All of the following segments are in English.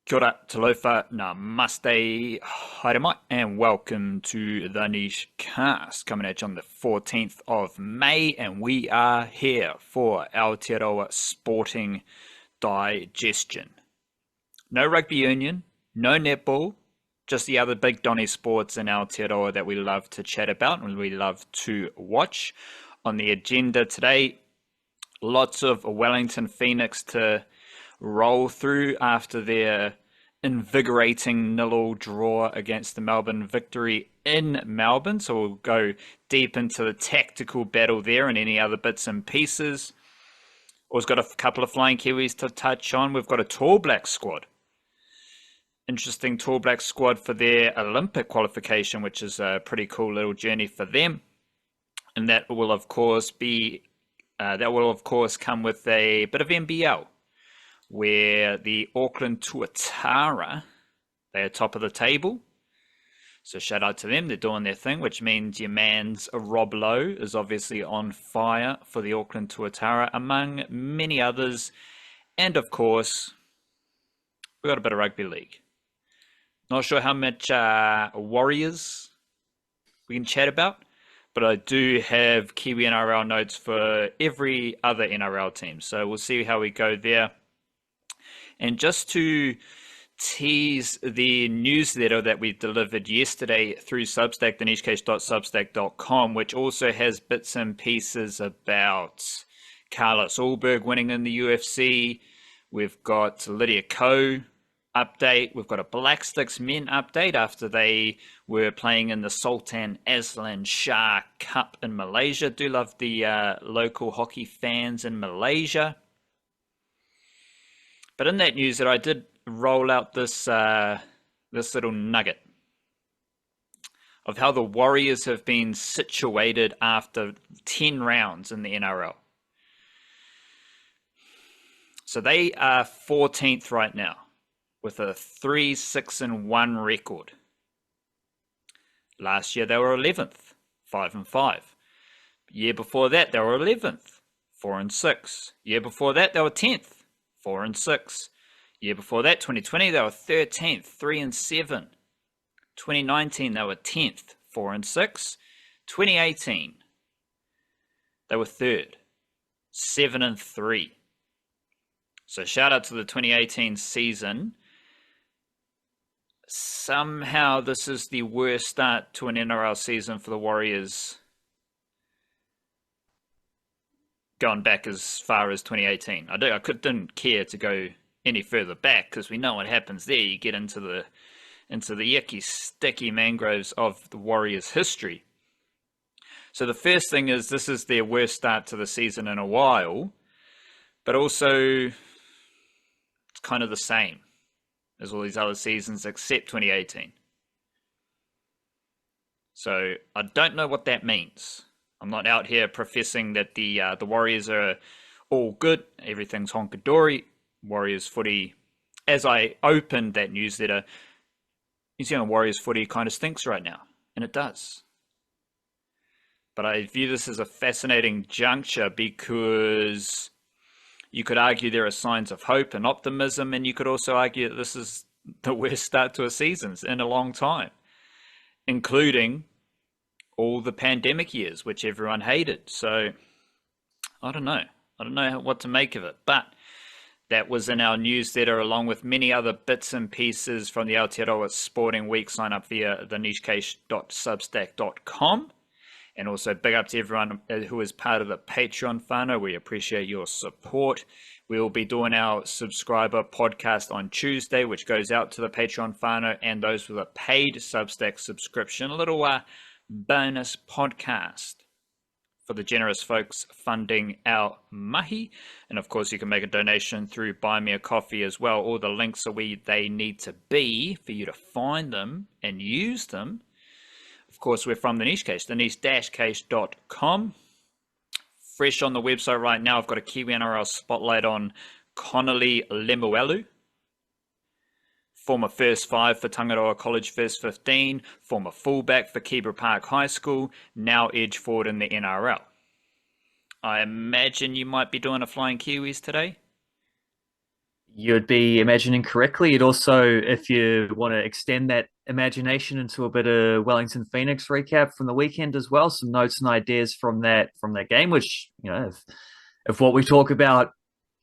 Kia ora, talofa, namaste, haere mai, and welcome to the Niche Cast, coming at you on the 14th of May, and we are here for Aotearoa Sporting Digestion. No rugby union, no netball, just the other big Donny sports in Aotearoa that we love to chat about and we love to watch. On the agenda today, lots of Wellington Phoenix to roll through after their invigorating 0-0 draw against the Melbourne Victory in Melbourne. So we'll go deep into the tactical battle there and any other bits and pieces. We've got a couple of Flying Kiwis to touch on. We've got a Tall Black squad. Interesting Tall Black squad for their Olympic qualification, which is a pretty cool little journey for them. And that will of course come with a bit of NBL, where the Auckland Tuatara, they are top of the table. So shout out to them, they're doing their thing, which means your man's Rob Lowe is obviously on fire for the Auckland Tuatara, among many others. And of course, we've got a bit of rugby league. Not sure how much Warriors we can chat about, but I do have Kiwi-NRL notes for every other NRL team. So we'll see how we go there. And just to tease the newsletter that we delivered yesterday through Substack, thenichecase.substack.com, which also has bits and pieces about Carlos Ulberg winning in the UFC. We've got Lydia Ko update. We've got a Black Sticks men update after they were playing in the Sultan Aslan Shah Cup in Malaysia. Do love the local hockey fans in Malaysia. But in that news that I did roll out this little nugget of how the Warriors have been situated after 10 rounds in the NRL. So they are 14th right now with a 3-6-1 record. Last year they were 11th, 5-5. Year before that they were 11th, 4-6. Year before that they were 10th. 4-6. Year before that, 2020, they were 13th, 3-7. 2019, they were 10th, 4-6. 2018, they were 3rd, 7-3. So shout out to the 2018 season. Somehow this is the worst start to an NRL season for the Warriors, going back as far as 2018. I didn't care to go any further back because we know what happens there. You get into the yucky, sticky mangroves of the Warriors' history. So the first thing is this is their worst start to the season in a while, but also it's kind of the same as all these other seasons except 2018. So I don't know what that means. I'm not out here professing that the Warriors are all good, everything's honky-dory. Warriors footy, as I opened that newsletter, New Zealand Warriors footy kind of stinks right now, and it does. But I view this as a fascinating juncture because you could argue there are signs of hope and optimism, and you could also argue that this is the worst start to a season in a long time, including all the pandemic years, which everyone hated. So I don't know what to make of it, but that was in our newsletter along with many other bits and pieces from the Aotearoa Sporting Week. Sign up via thenichecase.substack.com. And also big up to everyone who is part of the Patreon whānau. We appreciate your support. We will be doing our subscriber podcast on Tuesday, which goes out to the Patreon whānau and those with a paid Substack subscription. A little bonus podcast for the generous folks funding our mahi. And of course, you can make a donation through Buy Me a Coffee as well. All the links are where they need to be for you to find them and use them. Of course, we're from the Niche Case, theniche-case.com. Fresh on the website right now, I've got a Kiwi-NRL spotlight on Connolly Lemuelu, former first 5 for Tangaroa College first 15, former fullback for Kebra Park High School, now edge forward in the NRL. I imagine you might be doing a Flying Kiwis today? You'd be imagining correctly. It also, if you want to extend that imagination into a bit of Wellington Phoenix recap from the weekend as well, some notes and ideas from that game, which, if what we talk about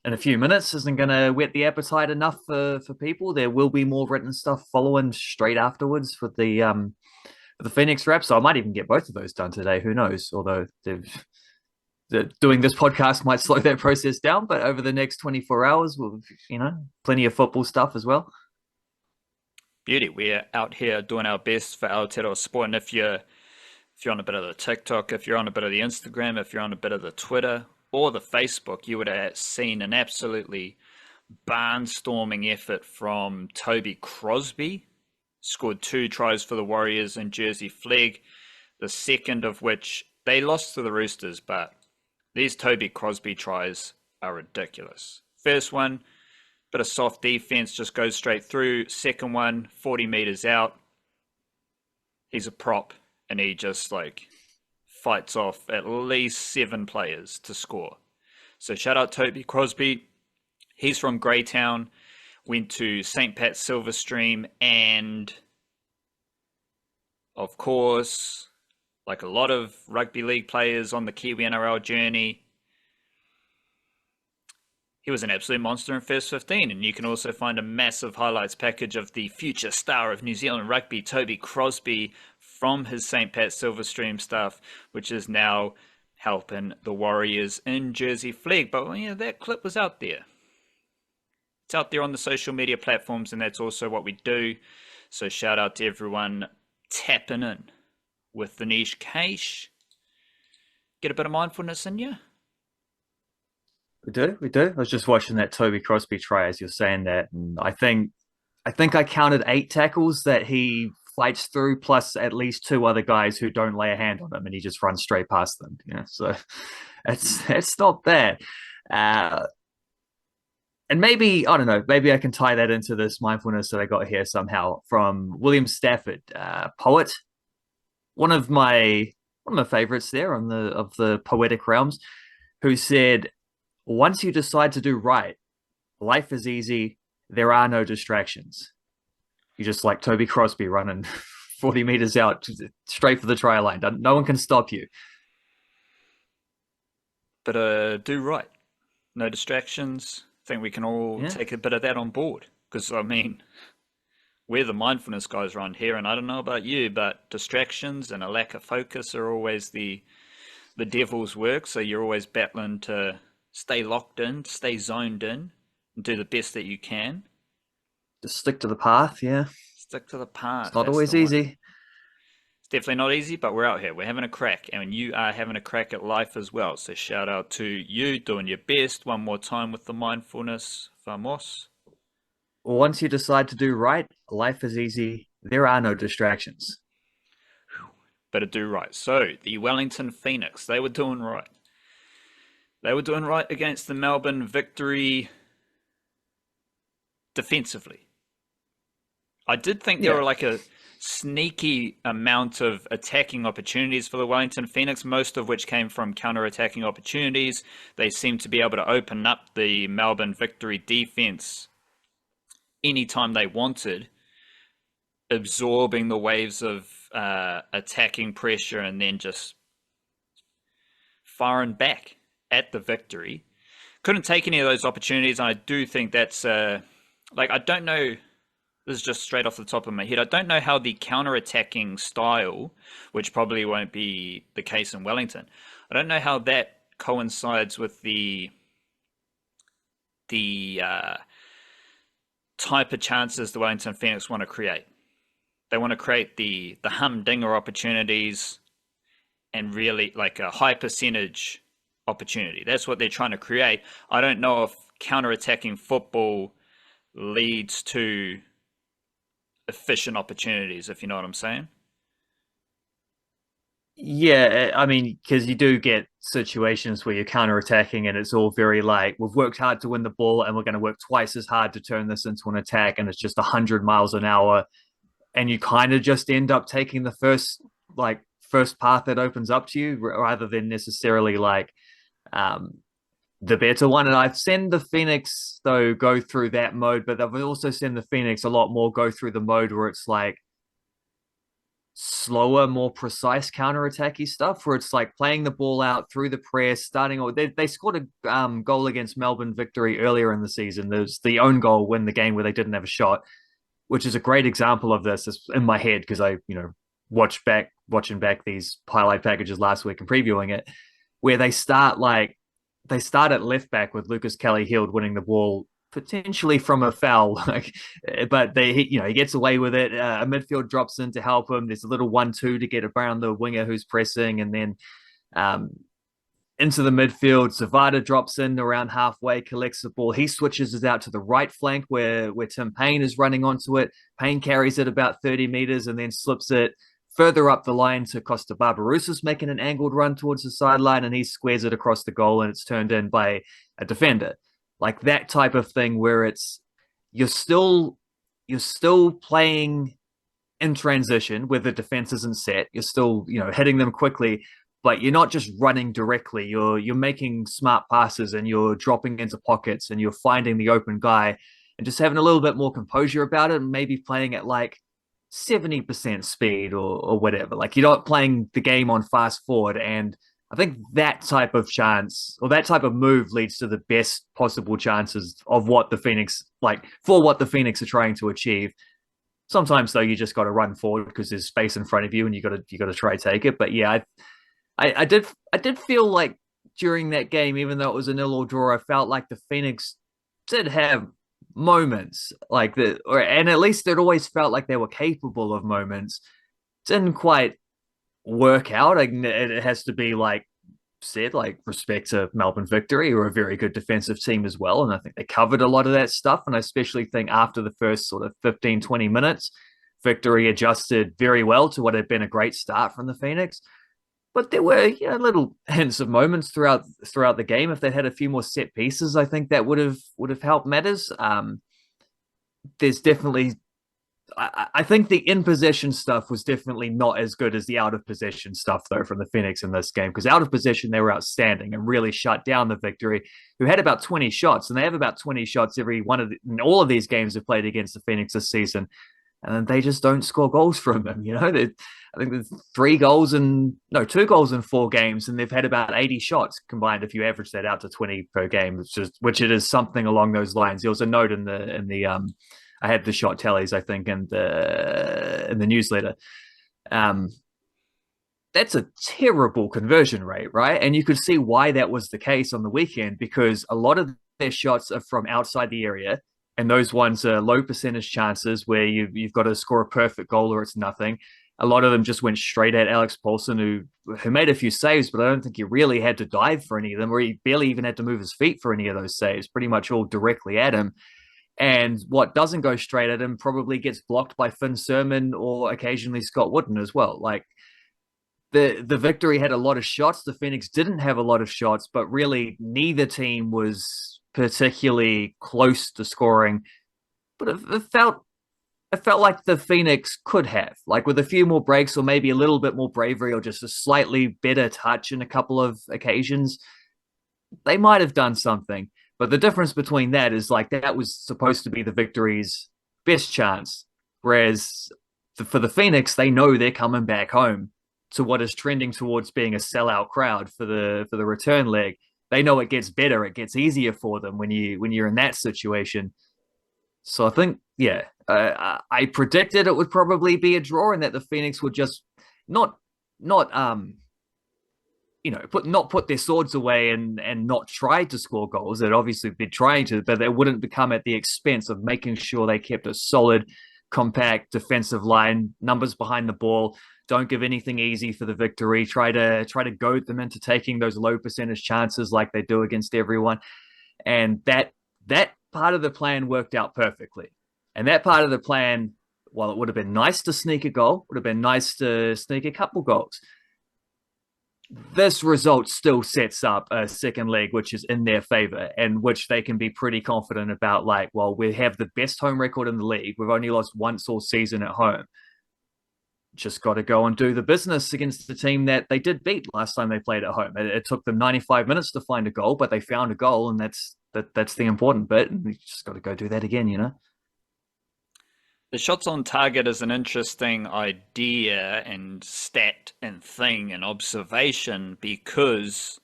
in a few minutes isn't going to whet the appetite enough for people, there will be more written stuff following straight afterwards with the Phoenix rep. So I might even get both of those done today. Who knows? Although doing this podcast might slow that process down, but over the next 24 hours, we'll, plenty of football stuff as well. Beauty. We're out here doing our best for Aotearoa sport. And if you're on a bit of the TikTok, if you're on a bit of the Instagram, if you're on a bit of the Twitter or the Facebook, you would have seen an absolutely barnstorming effort from Toby Crosby. Scored 2 tries for the Warriors in Jersey Flegg, the second of which they lost to the Roosters, but these Toby Crosby tries are ridiculous. First one, bit of soft defense, just goes straight through. Second one, 40 meters out. He's a prop, and he just fights off at least 7 players to score. So shout out Toby Crosby. He's from Greytown, went to St. Pat's Silverstream, and of course, like a lot of rugby league players on the Kiwi-NRL journey, he was an absolute monster in first 15, and you can also find a massive highlights package of the future star of New Zealand rugby, Toby Crosby, from his St. Pat's Silverstream stuff, which is now helping the Warriors in Jersey Flegg. But that clip was out there. It's out there on the social media platforms, and that's also what we do. So shout out to everyone tapping in with the niche cache. Get a bit of mindfulness in you. We do. I was just watching that Toby Crosby try as you're saying that, and I think I counted 8 tackles that he fights through, plus at least 2 other guys who don't lay a hand on him, and he just runs straight past them. So it's not bad. And maybe, I don't know, maybe I can tie that into this mindfulness that I got here somehow from William Stafford, poet, one of my favorites there on the poetic realms, who said, "Once you decide to do right, life is easy. There are no distractions." You just like Toby Crosby running 40 meters out straight for the try line. No one can stop you. But do right. No distractions. I think we can all take a bit of that on board. Because, we're the mindfulness guys around here, and I don't know about you, but distractions and a lack of focus are always the devil's work. So you're always battling to stay locked in, stay zoned in, and do the best that you can. Just stick to the path, yeah. Stick to the path. It's not always easy. It's definitely not easy, but we're out here. We're having a crack, and you are having a crack at life as well. So shout out to you doing your best. One more time with the mindfulness. Vamos. Once you decide to do right, life is easy. There are no distractions. Better do right. So the Wellington Phoenix, they were doing right. They were doing right against the Melbourne Victory defensively. I did think there were a sneaky amount of attacking opportunities for the Wellington Phoenix, most of which came from counter-attacking opportunities. They seemed to be able to open up the Melbourne Victory defense anytime they wanted, absorbing the waves of attacking pressure and then just firing back at the Victory. Couldn't take any of those opportunities, and I do think that's I don't know. This is just straight off the top of my head. I don't know how the counter-attacking style, which probably won't be the case in Wellington, I don't know how that coincides with the type of chances the Wellington Phoenix want to create. They want to create the humdinger opportunities and really a high percentage opportunity. That's what they're trying to create. I don't know if counter-attacking football leads to efficient opportunities, if you know what I'm saying. Yeah, because you do get situations where you're counter-attacking and it's all very we've worked hard to win the ball and we're going to work twice as hard to turn this into an attack, and it's just 100 miles an hour, and you kind of just end up taking the first path that opens up to you rather than necessarily the better one. And I've seen the Phoenix, though, go through that mode, but I've also seen the Phoenix a lot more go through the mode where it's like slower, more precise counter-attacky stuff, where it's like playing the ball out through the press, starting. Or they scored a goal against Melbourne victory earlier in the season. There's the own goal win the game where they didn't have a shot, which is a great example of this. It's in my head because I, watching back these highlight packages last week and previewing it, where they start at left back with Lucas Kelly-Hield winning the ball potentially from a foul, but he gets away with it. A midfield drops in to help him. There's a little 1-2 to get around the winger who's pressing, and then into the midfield, Zavada drops in around halfway, collects the ball. He switches it out to the right flank where Tim Payne is running onto it. Payne carries it about 30 meters and then slips it further up the line to Costa Barbarouses, making an angled run towards the sideline, and he squares it across the goal, and it's turned in by a defender. Like that type of thing where you're still playing in transition where the defense isn't set. You're still, hitting them quickly, but you're not just running directly. You're making smart passes, and you're dropping into pockets, and you're finding the open guy, and just having a little bit more composure about it, and maybe playing at like 70% speed or whatever. Like you're not playing the game on fast forward. And I think that type of chance or that type of move leads to the best possible chances of what the Phoenix are trying to achieve. Sometimes though, you just got to run forward because there's space in front of you and you got to try to take it. But yeah, I did feel like during that game, even though it was a 0-0 draw, I felt like the Phoenix did have moments and at least it always felt like they were capable of moments. Didn't quite work out. It has to be said, respect to Melbourne Victory, who are a very good defensive team as well, and I think they covered a lot of that stuff. And I especially think after the first sort of 15-20 minutes, Victory adjusted very well to what had been a great start from the Phoenix. But there were little hints of moments throughout the game. If they had a few more set pieces, I think that would have helped matters. There's definitely, I think the in possession stuff was definitely not as good as the out of possession stuff though from the Phoenix in this game, because out of possession they were outstanding and really shut down the Victory, who had about 20 shots, and they have about 20 shots in all of these games they've played against the Phoenix this season. And they just don't score goals from them. I think there's 2 goals in 4 games, and they've had about 80 shots combined. If you average that out to 20 per game, which it is something along those lines. There was a note in the I had the shot tallies, I think, in the newsletter. That's a terrible conversion rate, right? And you could see why that was the case on the weekend, because a lot of their shots are from outside the area. And those ones are low percentage chances where you've got to score a perfect goal or it's nothing. A lot of them just went straight at Alex Paulson, who made a few saves, but I don't think he really had to dive for any of them, or he barely even had to move his feet for any of those saves, pretty much all directly at him. And what doesn't go straight at him probably gets blocked by Finn Sermon or occasionally Scott Wooden as well. Like the Victory had a lot of shots. The Phoenix didn't have a lot of shots, but really neither team was particularly close to scoring, but it felt like the Phoenix could have, with a few more breaks or maybe a little bit more bravery or just a slightly better touch in a couple of occasions, they might have done something. But the difference between that is that was supposed to be the Victory's best chance, whereas for the Phoenix, they know they're coming back home to what is trending towards being a sellout crowd for the return leg. They know it gets better, it gets easier for them when you're in that situation. So I think, I predicted it would probably be a draw, and that the Phoenix would just not put their swords away and not try to score goals. They'd obviously be trying to, but it wouldn't become at the expense of making sure they kept a solid, compact defensive line, numbers behind the ball. Don't give anything easy for the Victory. Try to goad them into taking those low percentage chances like they do against everyone. And that part of the plan worked out perfectly. And that part of the plan, while it would have been nice to sneak a goal, would have been nice to sneak a couple goals, this result still sets up a second leg which is in their favor, and which they can be pretty confident about. We have the best home record in the league. We've only lost once all season at home. just got to go and do the business against the team that they did beat last time they played at home. It took them 95 minutes to find a goal, but they found a goal, and that's the important bit. And you just got to go do that again, you know. The shots on target is an interesting idea and stat and thing and observation, because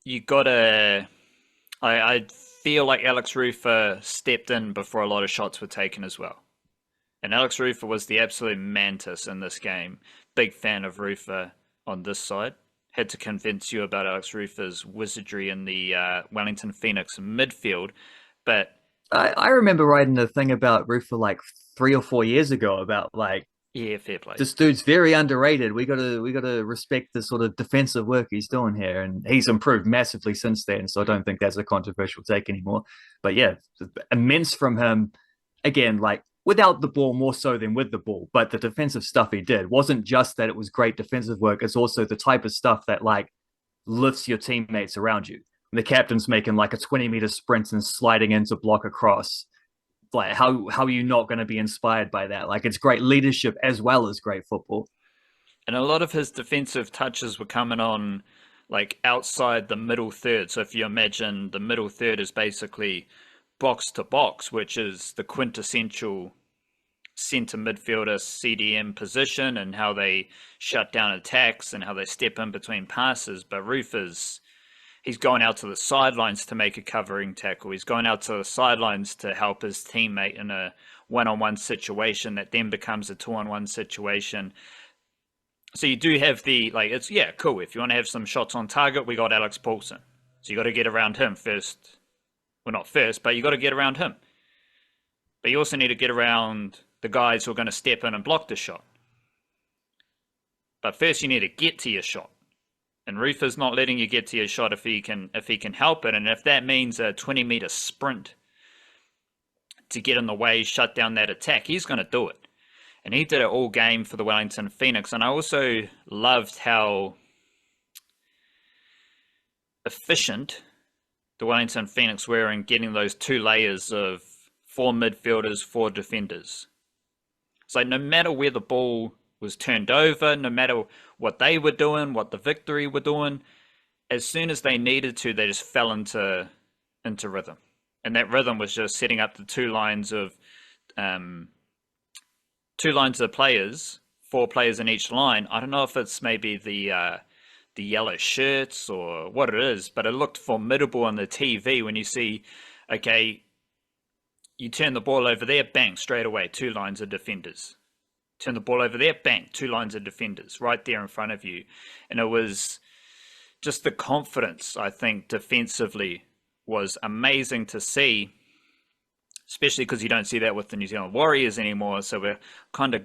you gotta. I feel like Alex Rufer stepped in before a lot of shots were taken as well. And Alex Rufer was the absolute mantis in this game. Big fan of Rufer on this side. Had to convince you about Alex Rufer's wizardry in the Wellington Phoenix midfield. But I remember writing a thing about Rufer like 3 or 4 years ago about like, yeah, fair play. this dude's very underrated. We gotta respect the sort of defensive work he's doing here, and he's improved massively since then. So I don't think that's a controversial take anymore. But yeah, immense from him. Again, like without the ball more so than with the ball. But the defensive stuff he did wasn't just that it was great defensive work. It's also the type of stuff that like lifts your teammates around you. The captain's making like a 20-meter sprint and sliding in to block across. Like how are you not going to be inspired by that? Like it's great leadership as well as great football. And a lot of his defensive touches were coming on like outside the middle third. So if you imagine the middle third is basically box to box, which is the quintessential centre midfielder CDM position, and how they shut down attacks and how they step in between passes. But he's going out to the sidelines to make a covering tackle. He's going out to the sidelines to help his teammate in a one-on-one situation that then becomes a two-on-one situation. So you do have it's, yeah, cool. If you want to have some shots on target, we got Alex Paulsen. So you got to get around him first. Well, not first, but you got to get around him. But you also need to get around the guys who are going to step in and block the shot. But first you need to get to your shot. And Rufer's not letting you get to your shot if he can help it. And if that means a 20-meter sprint to get in the way, shut down that attack, he's going to do it. And he did it all game for the Wellington Phoenix. And I also loved how efficient the Wellington Phoenix were in getting those two layers of 4 midfielders, 4 defenders. It's like no matter where the ball was turned over, no matter what they were doing, what the Victory were doing, as soon as they needed to, they just fell into rhythm. And that rhythm was just setting up the two lines of players, 4 players in each line. I don't know if it's maybe the yellow shirts or what it is, but it looked formidable on the TV when you see, okay, you turn the ball over there, bang, straight away, 2 lines of defenders. Turn the ball over there, bang, 2 lines of defenders right there in front of you. And it was just the confidence, I think, defensively was amazing to see, especially because you don't see that with the New Zealand Warriors anymore. So we're kind of,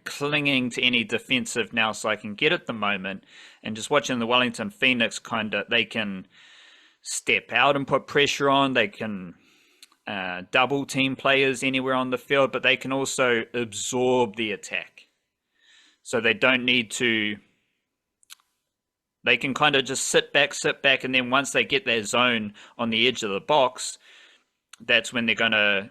clinging to any defensive now so I can get at the moment. And just watching the Wellington Phoenix, they can step out and put pressure on. They can double team players anywhere on the field, but they can also absorb the attack. So they don't need to, they can kind of just sit back, and then once they get their zone on the edge of the box, that's when they're going to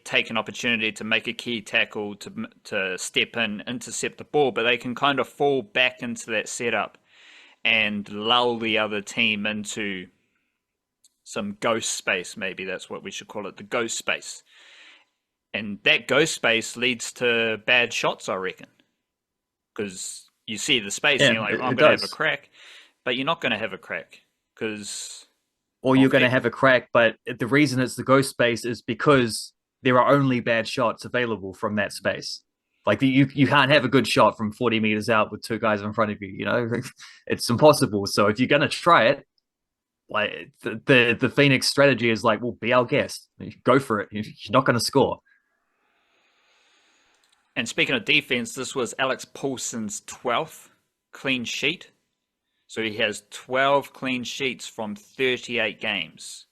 take an opportunity to make a key tackle, to step in, intercept the ball, but they can kind of fall back into that setup and lull the other team into some ghost space. Maybe that's what we should call it, the ghost space. And that ghost space leads to bad shots, I reckon, because you see the space and you're like, I'm going to have a crack, but you're not going to have a crack because... Or you're going to have a crack, but the reason it's the ghost space is because there are only bad shots available from that space. Like you can't have a good shot from 40 meters out with 2 guys in front of you, it's impossible. So if you're going to try it, like the Phoenix strategy is like, well, be our guest, go for it. You're not going to score. And speaking of defense, this was Alex Paulsen's 12th clean sheet. So he has 12 clean sheets from 38 games,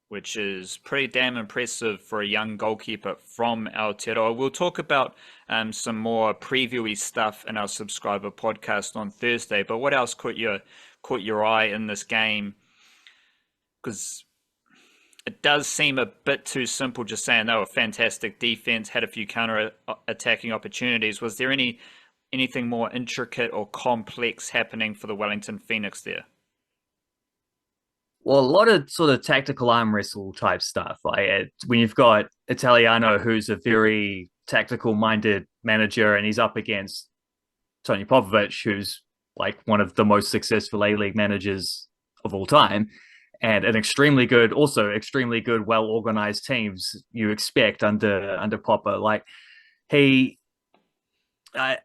which is pretty damn impressive for a young goalkeeper from Aotearoa. We'll talk about some more previewy stuff in our subscriber podcast on Thursday. But what else caught your eye in this game? Because it does seem a bit too simple just saying they were fantastic defense, had a few counter attacking opportunities. Was there anything more intricate or complex happening for the Wellington Phoenix there? Well, a lot of sort of tactical arm wrestle type stuff. Like when you've got Italiano, who's a very tactical minded manager, and he's up against Tony Popovich, who's like one of the most successful A-League managers of all time, and an extremely good, well organized teams you expect under Popper. Like he, I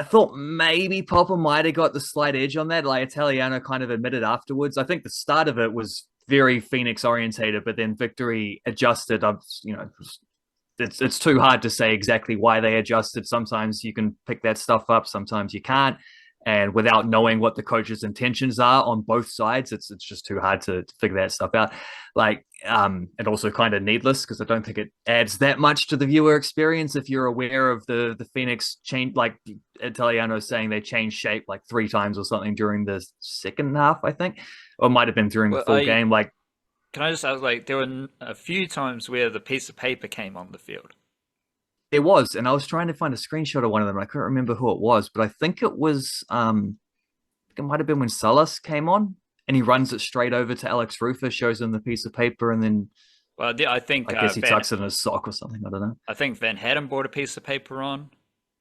thought maybe Popper might have got the slight edge on that. Like Italiano kind of admitted afterwards. I think the start of it was very Phoenix orientated, but then Victory adjusted. It's too hard to say exactly why they adjusted. Sometimes you can pick that stuff up, sometimes you can't. And without knowing what the coach's intentions are on both sides, it's just too hard to figure that stuff out. Like, and also kind of needless because I don't think it adds that much to the viewer experience if you're aware of the Phoenix change. Like Italiano saying they changed shape like 3 times or something during the second half, I think, or it might have been during the full game. Like, can I just ask, like, there were a few times where the piece of paper came on the field. It was, and I was trying to find a screenshot of one of them. I couldn't remember who it was, but I think it was. It might have been when Salas came on, and he runs it straight over to Alex Rufer, shows him the piece of paper, and then. Well, I think I guess he tucks it in his sock or something. I don't know. I think Van Hadden brought a piece of paper on,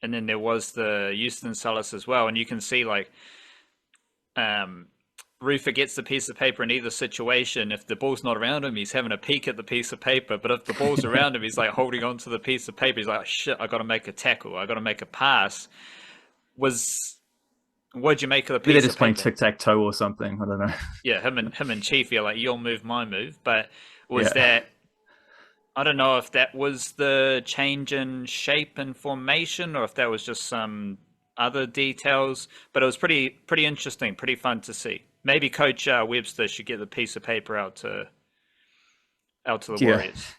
and then there was the Houston Salas as well, and you can see like, Rufer gets the piece of paper in either situation. If the ball's not around him, he's having a peek at the piece of paper. But if the ball's around him, he's like holding on to the piece of paper. He's like, oh, shit, I got to make a tackle. I got to make a pass. What'd you make of the piece of paper? They're just playing tic-tac-toe or something. I don't know. Yeah, him and Chiefy are like, your move, my move. But was that... I don't know if that was the change in shape and formation or if that was just some other details. But it was pretty interesting, pretty fun to see. Maybe Coach Webster should get the piece of paper out to the Warriors.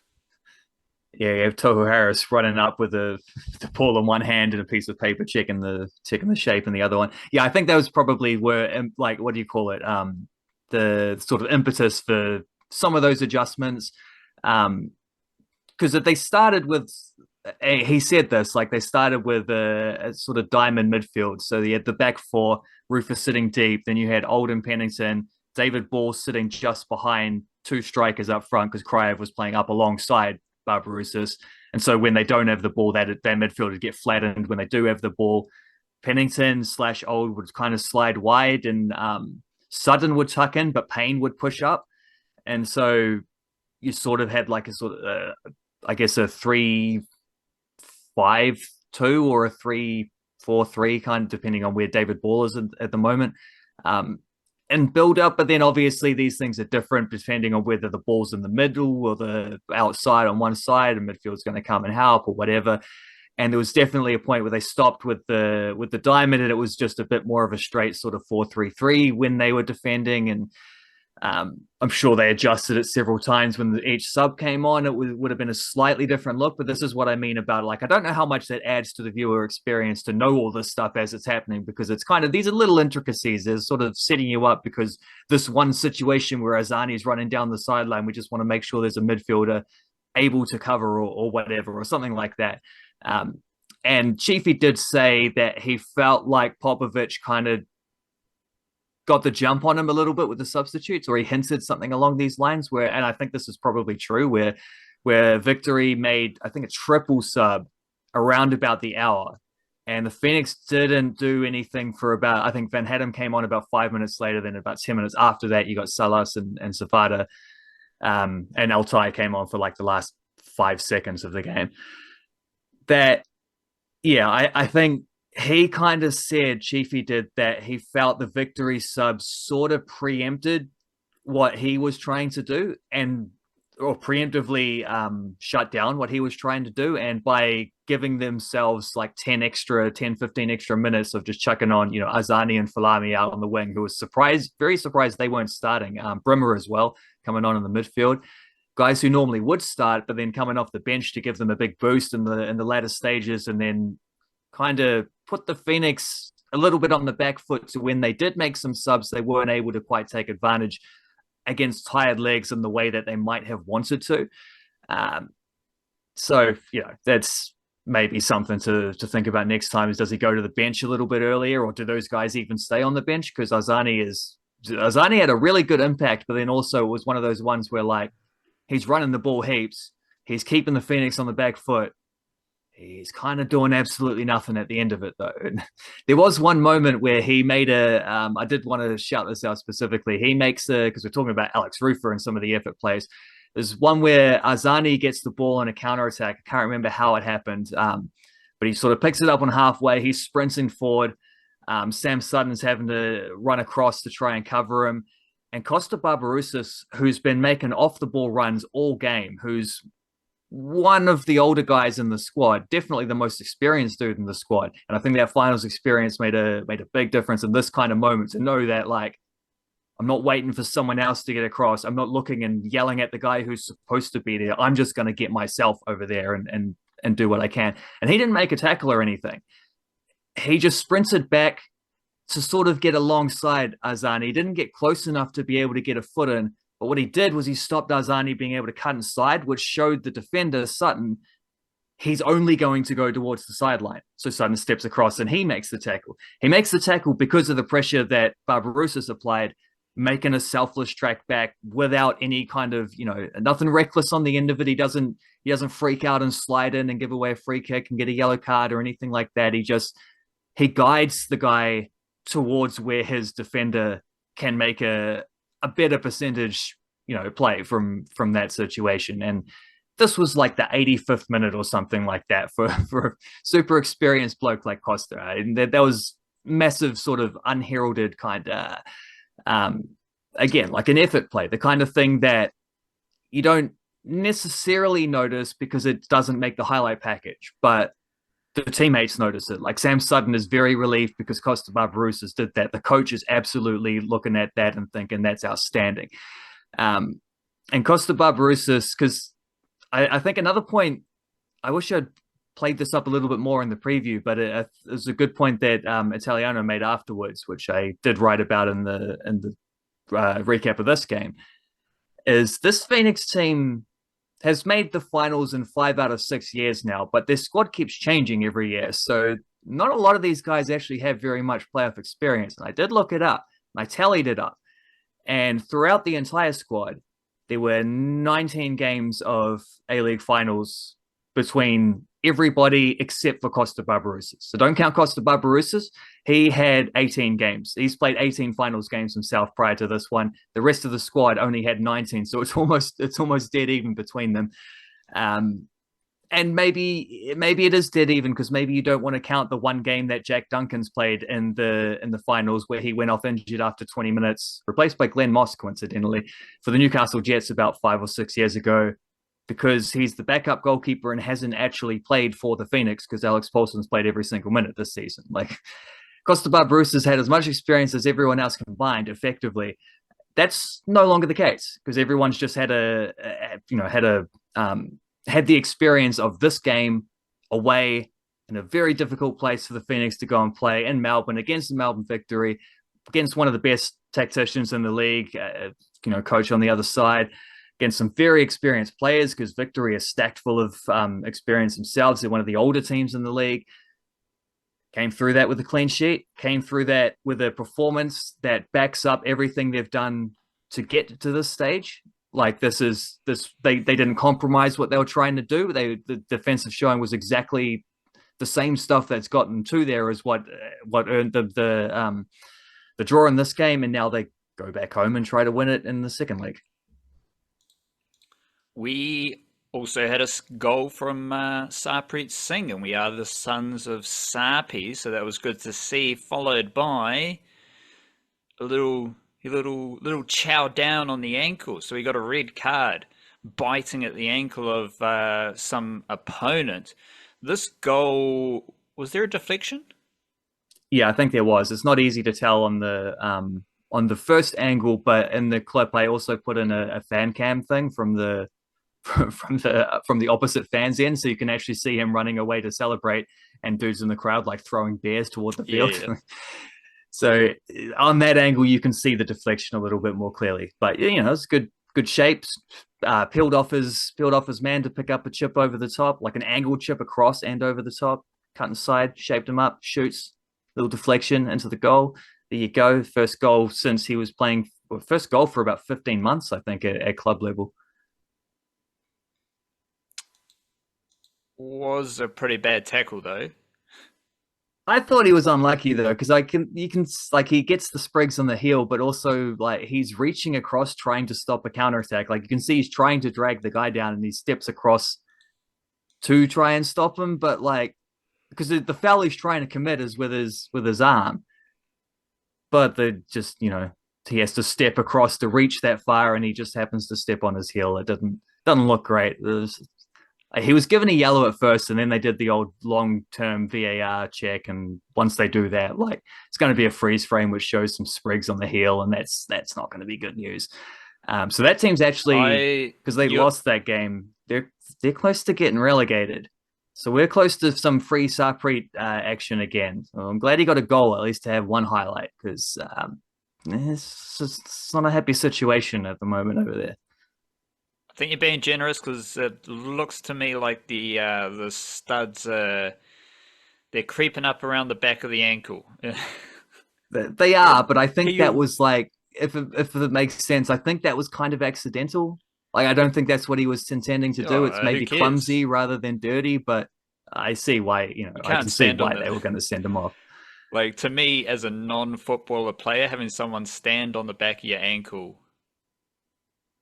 Yeah, you have Tohu Harris running up with the ball in one hand and a piece of paper, checking the shape in the other one. Yeah, I think that was probably where, like, what do you call it? The sort of impetus for some of those adjustments. Because they started with, he said this, like they started with a sort of diamond midfield. So you had the back 4, Rufus sitting deep. Then you had Oldham Pennington, David Ball sitting just behind 2 strikers up front because Kraev was playing up alongside Barbarouses. And so when they don't have the ball, that midfield would get flattened. When they do have the ball, Pennington/Old would kind of slide wide and Sutton would tuck in, but Payne would push up. And so you sort of had like a sort of, I guess, a 3-5-2 or a 3-4-3 kind of depending on where David Ball is at the moment. And build up, but then obviously these things are different depending on whether the ball's in the middle or the outside on one side and midfield's going to come and help or whatever. And there was definitely a point where they stopped with the diamond and it was just a bit more of a straight sort of 4-3-3 when they were defending. And I'm sure they adjusted it several times when each sub came on. It would have been a slightly different look, but this is what I mean about, like, I don't know how much that adds to the viewer experience to know all this stuff as it's happening, because it's kind of, these are little intricacies. They're sort of setting you up because this one situation where Azani's running down the sideline, we just want to make sure there's a midfielder able to cover or whatever, or something like that. And Chiefy did say that he felt like Popovich kind of got the jump on him a little bit with the substitutes, or he hinted something along these lines where, and I think this is probably true, where Victory made, I think, a triple sub around about the hour. And the Phoenix didn't do anything for about, I think Van Hadden came on about 5 minutes later, then about 10 minutes after that, you got Salas and Zapata, and Altai came on for like the last 5 seconds of the game. That, yeah, I think he kind of said, Chiefy did, that he felt the Victory subs sort of preempted what he was trying to do or preemptively shut down what he was trying to do. And by giving themselves like 15 extra minutes of just chucking on, Azani and Falami out on the wing, who was very surprised they weren't starting. Brimmer as well, coming on in the midfield. Guys who normally would start, but then coming off the bench to give them a big boost in the latter stages, and then kind of put the Phoenix a little bit on the back foot to when they did make some subs, they weren't able to quite take advantage against tired legs in the way that they might have wanted to. So, that's maybe something to think about next time is, does he go to the bench a little bit earlier, or do those guys even stay on the bench? Because Azani had a really good impact, but then also it was one of those ones where, like, he's running the ball heaps. He's keeping the Phoenix on the back foot. He's kind of doing absolutely nothing at the end of it, though. And there was one moment where he made I did want to shout this out specifically. He makes because we're talking about Alex Rufer and some of the effort plays. There's one where Azani gets the ball on a counterattack. I can't remember how it happened, but he sort of picks it up on halfway. He's sprinting forward. Sam Sutton's having to run across to try and cover him. And Costa Barbarouses, who's been making off-the-ball runs all game, who's one of the older guys in the squad, definitely the most experienced dude in the squad. And I think that finals experience made a big difference in this kind of moment, to know that, like, I'm not waiting for someone else to get across. I'm not looking and yelling at the guy who's supposed to be there. I'm just going to get myself over there and do what I can. And he didn't make a tackle or anything. He just sprinted back to sort of get alongside Azani. He didn't get close enough to be able to get a foot in. But what he did was he stopped Azani being able to cut inside, which showed the defender, Sutton, he's only going to go towards the sideline. So Sutton steps across and he makes the tackle. He makes the tackle because of the pressure that Barbarouses applied, making a selfless track back without any kind of, nothing reckless on the end of it. He doesn't freak out and slide in and give away a free kick and get a yellow card or anything like that. He guides the guy towards where his defender can make a better percentage, play from that situation. And this was like the 85th minute or something like that for a super experienced bloke like Costa. And that was massive, sort of unheralded kind of, again, like an effort play, the kind of thing that you don't necessarily notice because it doesn't make the highlight package, but the teammates notice it. Like Sam Sutton is very relieved because Costa Barbarouses did that. The coach is absolutely looking at that and thinking that's outstanding. And Costa Barbarouses, because I think another point, I wish I'd played this up a little bit more in the preview, but it was a good point that Italiano made afterwards, which I did write about in the recap of this game, is this Phoenix team has made the finals in 5 out of 6 years now, but their squad keeps changing every year. So not a lot of these guys actually have very much playoff experience. And I did look it up. I tallied it up. And throughout the entire squad, there were 19 games of A-League finals between everybody except for Costa Barbarouses. So don't count Costa Barbarouses. He had 18 games. He's played 18 finals games himself prior to this one. The rest of the squad only had 19. So it's almost dead even between them. And maybe it is dead even because maybe you don't want to count the one game that Jack Duncan's played in the finals where he went off injured after 20 minutes, replaced by Glenn Moss, coincidentally, for the Newcastle Jets about 5 or 6 years ago, because he's the backup goalkeeper and hasn't actually played for the Phoenix because Alex Paulson's played every single minute this season. Like, Costa Barbarouses has had as much experience as everyone else combined effectively. That's no longer the case because everyone's just had the experience of this game away in a very difficult place for the Phoenix to go and play in Melbourne against the Melbourne Victory, against one of the best tacticians in the league, coach on the other side, against some very experienced players because Victory is stacked full of experience themselves. They're one of the older teams in the league. Came through that with a clean sheet, came through that with a performance that backs up everything they've done to get to this stage. Like they didn't compromise what they were trying to do. The defensive showing was exactly the same stuff that's gotten to there as what earned the draw in this game, and now they go back home and try to win it in the second leg. We also had a goal from Sarpreet Singh, and we are the sons of Sarpi, so that was good to see. Followed by a little chow down on the ankle, so he got a red card, biting at the ankle of some opponent. This goal, was there a deflection? Yeah, I think there was. It's not easy to tell on the first angle, but in the clip I also put in a fan cam thing from the opposite fans end, so you can actually see him running away to celebrate and dudes in the crowd like throwing bears toward the field. Yeah. So on that angle, you can see the deflection a little bit more clearly. But it's good shapes. Peeled off his man to pick up a chip over the top, like an angled chip across and over the top, cut inside, shaped him up, shoots, little deflection into the goal. There you go. First goal since he was playing. Well, first goal for about 15 months, I think, at club level. Was a pretty bad tackle though. I thought he was unlucky though, because you can like he gets the sprigs on the heel, but also like he's reaching across trying to stop a counterattack. Like you can see he's trying to drag the guy down and he steps across to try and stop him, but like because the foul he's trying to commit is with his arm. But the just he has to step across to reach that far and he just happens to step on his heel. It doesn't look great. He was given a yellow at first, and then they did the old long-term VAR check. And once they do that, like it's going to be a freeze frame which shows some sprigs on the heel, and that's not going to be good news. So that team's actually, because they lost that game, they're close to getting relegated. So we're close to some free Sarpreet action again. So I'm glad he got a goal at least to have one highlight, because it's not a happy situation at the moment over there. I think you're being generous because it looks to me like the studs they're creeping up around the back of the ankle. They are, but I think that was like, if it makes sense, I think that was kind of accidental. Like I don't think that's what he was intending to do. It's maybe clumsy rather than dirty, but I see why I can see why they were going to send him off. Like to me, as a non-footballer player, having someone stand on the back of your ankle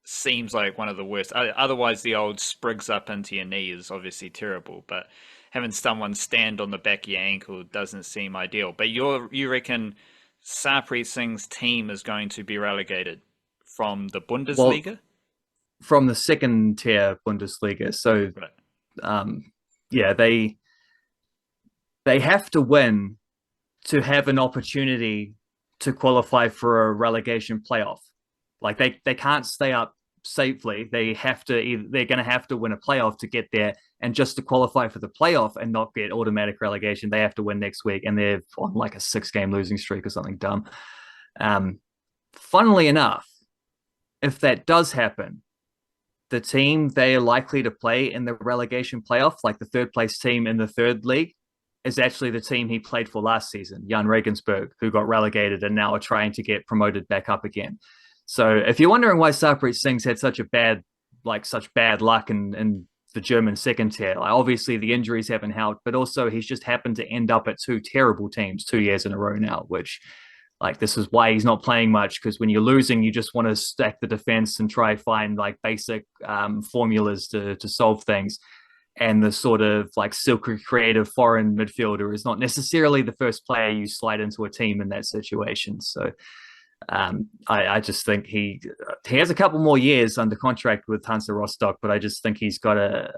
seems like one of the worst. Otherwise, the old sprigs up into your knee is obviously terrible, but having someone stand on the back of your ankle doesn't seem ideal. But you reckon Sarpreet Singh's team is going to be relegated from the Bundesliga? Well, from the second tier Bundesliga. So, yeah, they have to win to have an opportunity to qualify for a relegation playoff. Like they can't stay up safely. They're going to have to win a playoff to get there, and just to qualify for the playoff and not get automatic relegation, they have to win next week, and they're on like a 6-game losing streak or something dumb. Funnily enough, if that does happen, the team they are likely to play in the relegation playoff, like the third place team in the third league, is actually the team he played for last season, Jan Regensburg, who got relegated and now are trying to get promoted back up again. So if you're wondering why Sarpreet Singh's had such bad luck in the German second tier, like obviously the injuries haven't helped, but also he's just happened to end up at two terrible teams 2 years in a row now, which like this is why he's not playing much, because when you're losing, you just want to stack the defense and try find like basic formulas to solve things. And the sort of like silky creative foreign midfielder is not necessarily the first player you slide into a team in that situation. So I just think he has a couple more years under contract with Hansa Rostock, but I just think he's got to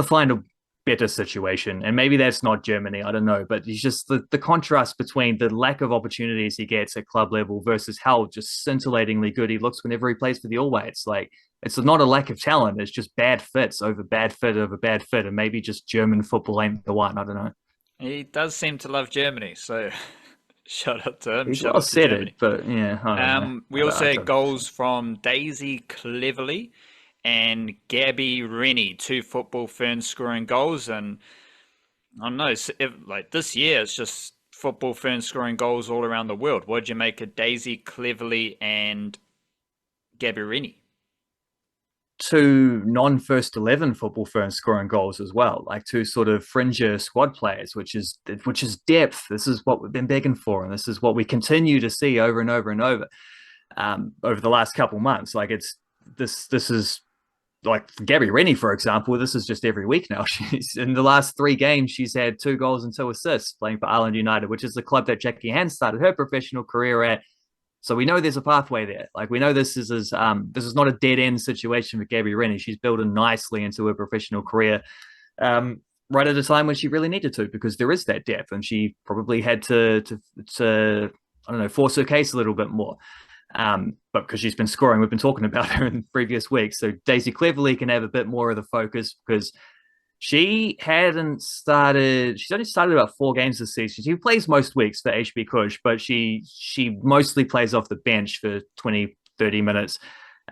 find a better situation. And maybe that's not Germany, I don't know, but he's just the contrast between the lack of opportunities he gets at club level versus how just scintillatingly good he looks whenever he plays for the All Whites. Like it's not a lack of talent, it's just bad fits over bad fit over bad fit, and maybe just German football ain't the one. I don't know. He does seem to love Germany, so shout out to him. He's well said it, but yeah. We also had goals from Daisy Cleverly and Gabi Rennie, 2 Football Ferns scoring goals. And I don't know, like this year, it's just Football Ferns scoring goals all around the world. What did you make of Daisy Cleverly and Gabi Rennie? 2 non-first 11 Football Ferns scoring goals as well, like 2 sort of fringe squad players, which is depth. This is what we've been begging for, and this is what we continue to see over and over and over the last couple months. Like this is like Gabi Rennie, for example. This is just every week now. She's in the last 3 games, she's had 2 goals and 2 assists playing for Ireland United, which is the club that Jackie Hans started her professional career at. So we know there's a pathway there. Like we know this is not a dead end situation for Gabi Rennie. She's building nicely into her professional career, right at a time when she really needed to, because there is that depth, and she probably had to I don't know, force her case a little bit more. But because she's been scoring, we've been talking about her in previous weeks. So Daisy Cleverly can have a bit more of the focus, because She hadn't started. She's only started about 4 games this season. She plays most weeks for HB Kush, but she mostly plays off the bench for 20, 30 minutes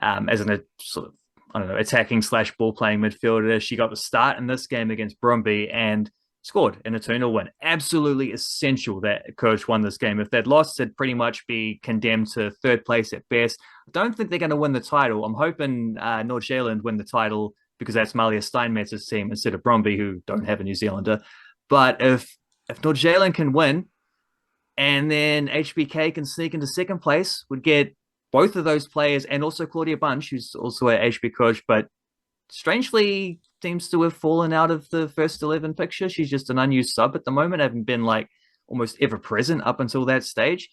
as an sort of, I don't know, attacking slash ball playing midfielder. She got the start in this game against Brumby and scored in a 2-0 win. Absolutely essential that Coach won this game. If they'd lost, they'd pretty much be condemned to third place at best. I don't think they're going to win the title. I'm hoping North Zealand win the title because that's Malia Steinmetz's team instead of Bromby, who don't have a New Zealander. But if North Zealand can win and then HBK can sneak into second place, would get both of those players and also Claudia Bunch, who's also a HB coach, but strangely seems to have fallen out of the first 11 picture. She's just an unused sub at the moment, having been like almost ever present up until that stage.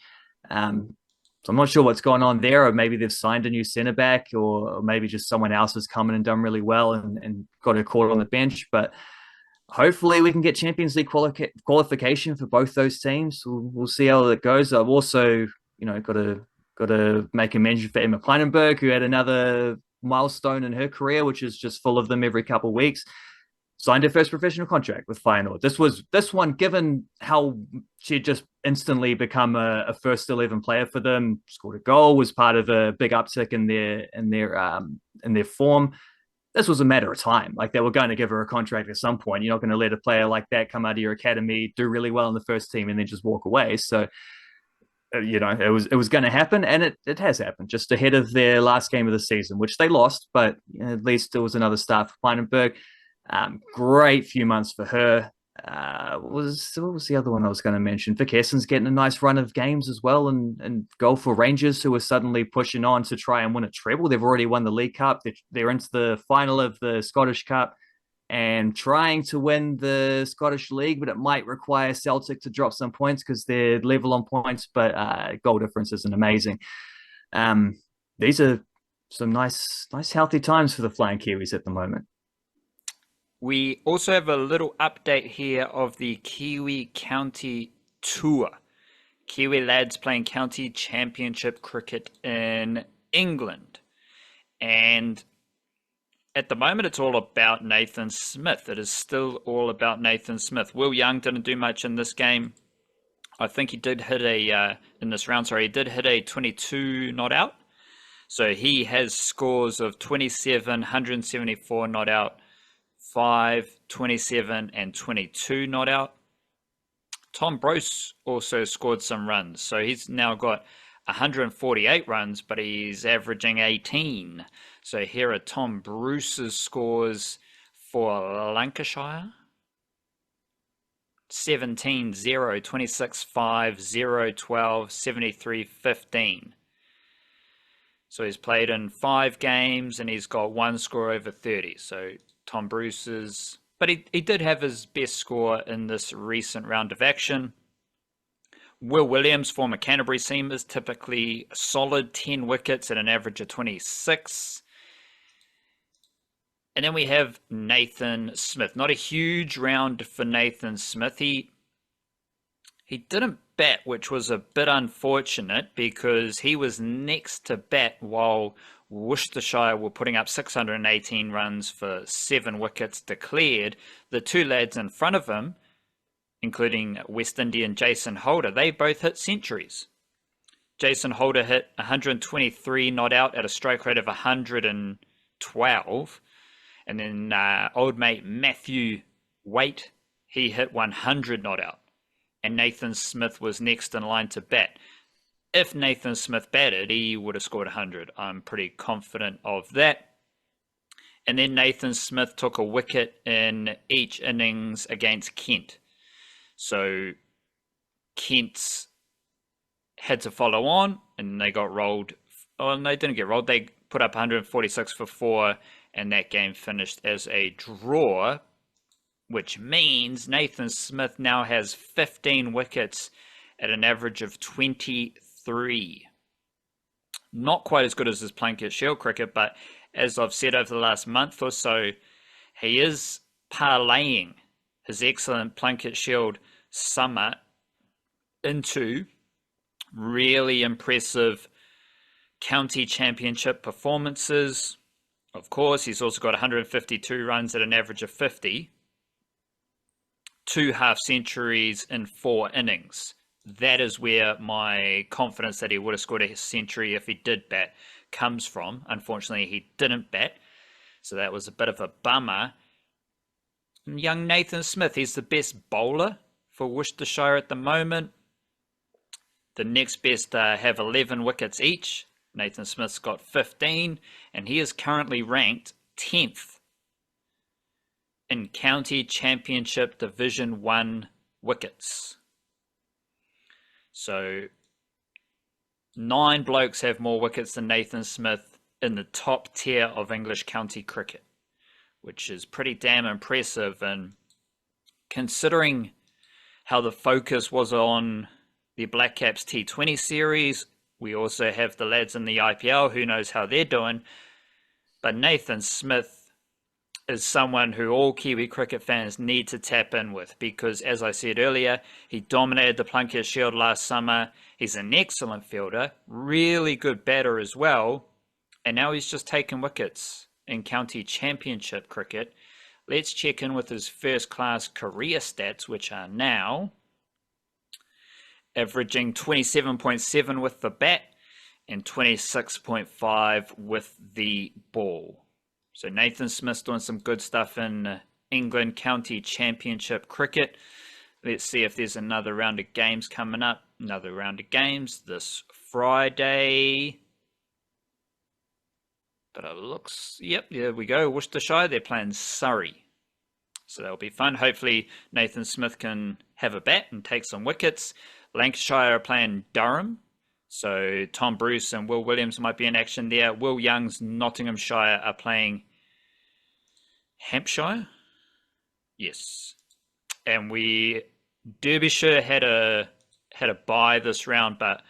So I'm not sure what's going on there, or maybe they've signed a new centre back, or maybe just someone else has come in and done really well and got a call on the bench. But hopefully we can get Champions League qualification for both those teams. We'll see how it goes. I've also, got to make a mention for Emma Kleinenberg, who had another milestone in her career, which is just full of them every couple of weeks. Signed her first professional contract with Feyenoord. This one, given how she had just instantly become a first 11 player for them, scored a goal, was part of a big uptick in their form. This was a matter of time. Like, they were going to give her a contract at some point. You're not going to let a player like that come out of your academy, do really well in the first team, and then just walk away. So, it was going to happen, and it has happened just ahead of their last game of the season, which they lost, but at least there was another start for Kleinenberg. Great few months for her. What was the other one I was going to mention? Vic Hessen's getting a nice run of games as well, and goal for Rangers, who are suddenly pushing on to try and win a treble. They've already won the League Cup. They're into the final of the Scottish Cup and trying to win the Scottish League, but it might require Celtic to drop some points because they're level on points, but goal difference isn't amazing. These are some nice healthy times for the Flying Kiwis at the moment. We also have a little update here of the Kiwi County Tour. Kiwi lads playing county championship cricket in England. And at the moment, it's all about Nathan Smith. It is still all about Nathan Smith. Will Young didn't do much in this game. I think he did hit in this round, he did hit a 22 not out. So he has scores of 27, 174 not out, 5, 27, and 22 not out. Tom Bruce also scored some runs. So he's now got 148 runs, but he's averaging 18. So here are Tom Bruce's scores for Lancashire. 17, 0, 26, 5, 0, 12, 73, 15. So he's played in 5 games and he's got 1 score over 30. So Tom Bruce's, but he did have his best score in this recent round of action. Will Williams, former Canterbury seam, is typically a solid 10 wickets at an average of 26. And then we have Nathan Smith. Not a huge round for Nathan Smith. He didn't bat, which was a bit unfortunate because he was next to bat while Worcestershire were putting up 618 runs for 7 wickets declared. The 2 lads in front of him, including West Indian Jason Holder, they both hit centuries. Jason Holder hit 123 not out at a strike rate of 112. And then old mate Matthew Waite, he hit 100 not out. And Nathan Smith was next in line to bat. If Nathan Smith batted, he would have scored 100. I'm pretty confident of that. And then Nathan Smith took a wicket in each innings against Kent. So Kent had to follow on, and they got rolled. Oh, they didn't get rolled. They put up 146 for 4, and that game finished as a draw, which means Nathan Smith now has 15 wickets at an average of 23. Not quite as good as his Plunkett Shield cricket, but as I've said over the last month or so, he is parlaying his excellent Plunkett Shield summer into really impressive county championship performances. Of course, he's also got 152 runs at an average of 50. 2 half centuries in 4 innings. That is where my confidence that he would have scored a century if he did bat comes from. Unfortunately, he didn't bat, so that was a bit of a bummer. Young Nathan Smith, he's the best bowler for Worcestershire at the moment. The next best have 11 wickets each. Nathan Smith's got 15, and he is currently ranked 10th in County Championship Division 1 wickets. So 9 blokes have more wickets than Nathan Smith in the top tier of English county cricket, which is pretty damn impressive. And considering how the focus was on the Black Caps T20 series, we also have the lads in the IPL. Who knows how they're doing? But Nathan Smith is someone who all Kiwi cricket fans need to tap in with, because, as I said earlier, he dominated the Plunkett Shield last summer. He's an excellent fielder, really good batter as well, and now he's just taken wickets in county championship cricket. Let's check in with his first-class career stats, which are now averaging 27.7 with the bat and 26.5 with the ball. So Nathan Smith's doing some good stuff in England County Championship cricket. Let's see if there's another round of games coming up. Another round of games this Friday. But it looks, yep, there we go. Worcestershire, they're playing Surrey. So that'll be fun. Hopefully Nathan Smith can have a bat and take some wickets. Lancashire are playing Durham. So Tom Bruce and Will Williams might be in action there. Will Young's Nottinghamshire are playing Hampshire. Yes. And Derbyshire had a bye this round, but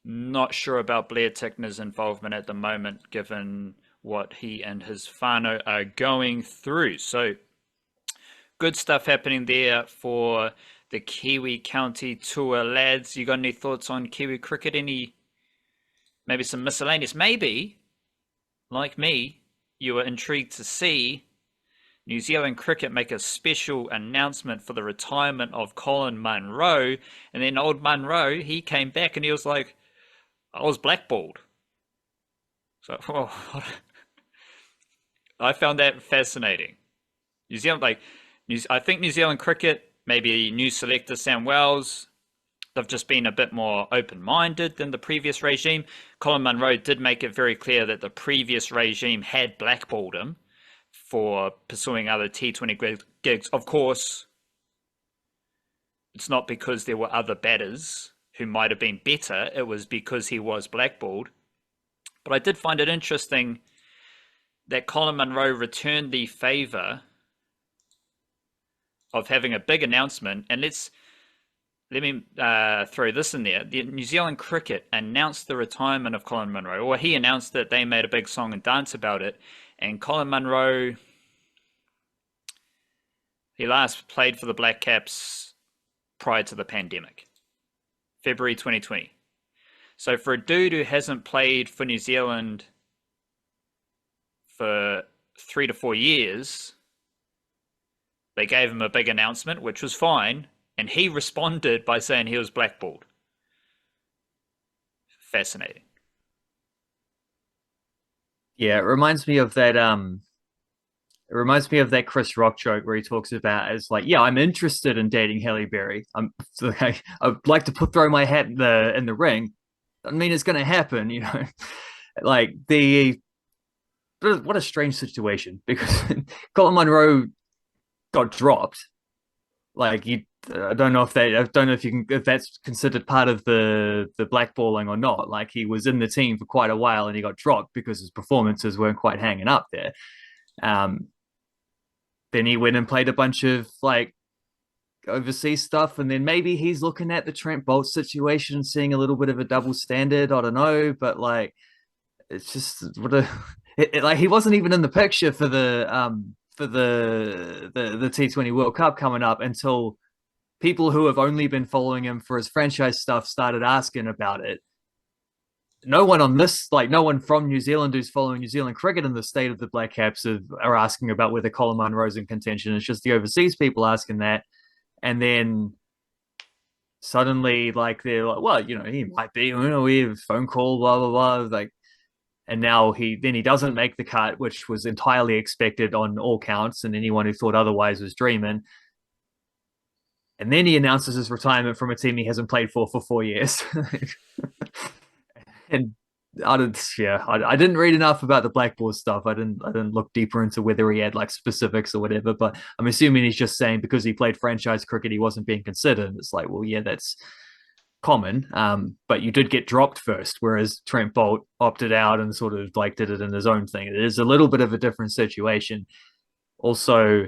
not sure about Blair Tickner's involvement at the moment, given what he and his whānau are going through. So good stuff happening there for the Kiwi County Tour lads. You got any thoughts on Kiwi cricket? Maybe some miscellaneous? Maybe, like me, you were intrigued to see New Zealand cricket make a special announcement for the retirement of Colin Munro. And then old Munro, he came back and he was like, I was blackballed. So, oh, I found that fascinating. New Zealand, I think New Zealand cricket, maybe new selector Sam Wells, they've just been a bit more open-minded than the previous regime. Colin Munro did make it very clear that the previous regime had blackballed him for pursuing other T20 gigs. Of course, it's not because there were other batters who might have been better. It was because he was blackballed. But I did find it interesting that Colin Munro returned the favour of having a big announcement. And let me throw this in there. The New Zealand cricket announced the retirement of Colin Munro, or he announced that they made a big song and dance about it. And Colin Munro, he last played for the Black Caps prior to the pandemic, February 2020. So for a dude who hasn't played for New Zealand for 3 to 4 years, they gave him a big announcement, which was fine, and he responded by saying he was blackballed. Fascinating. Yeah, it reminds me of that. It reminds me of that Chris Rock joke where he talks about it's like, yeah, I'm interested in dating Halle Berry. I'd like to throw my hat in the ring. Doesn't mean it's going to happen, you know. Like what a strange situation, because Colin Munro got dropped. Like I don't know if that's considered part of the blackballing or not. Like he was in the team for quite a while and he got dropped because his performances weren't quite hanging up there. Then he went and played a bunch of like overseas stuff, and then maybe he's looking at the Trent Bolt situation and seeing a little bit of a double standard. I don't know, but like it's just like he wasn't even in the picture for the T20 World Cup coming up until people who have only been following him for his franchise stuff started asking about it. No one from New Zealand who's following New Zealand cricket in the state of the Black Caps are asking about whether Colin Munro's in contention. It's just the overseas people asking that. and then suddenly like they're like, well, he might be, we have a phone call, blah blah blah, like, and now he doesn't make the cut, which was entirely expected on all counts, and anyone who thought otherwise was dreaming. And then he announces his retirement from a team he hasn't played for 4 years. And I didn't read enough about the blackball stuff. I didn't look deeper into whether he had like specifics or whatever. But I'm assuming he's just saying because he played franchise cricket, he wasn't being considered. It's like, well, yeah, that's common. But you did get dropped first, whereas Trent Boult opted out and sort of like did it in his own thing. It is a little bit of a different situation. Also,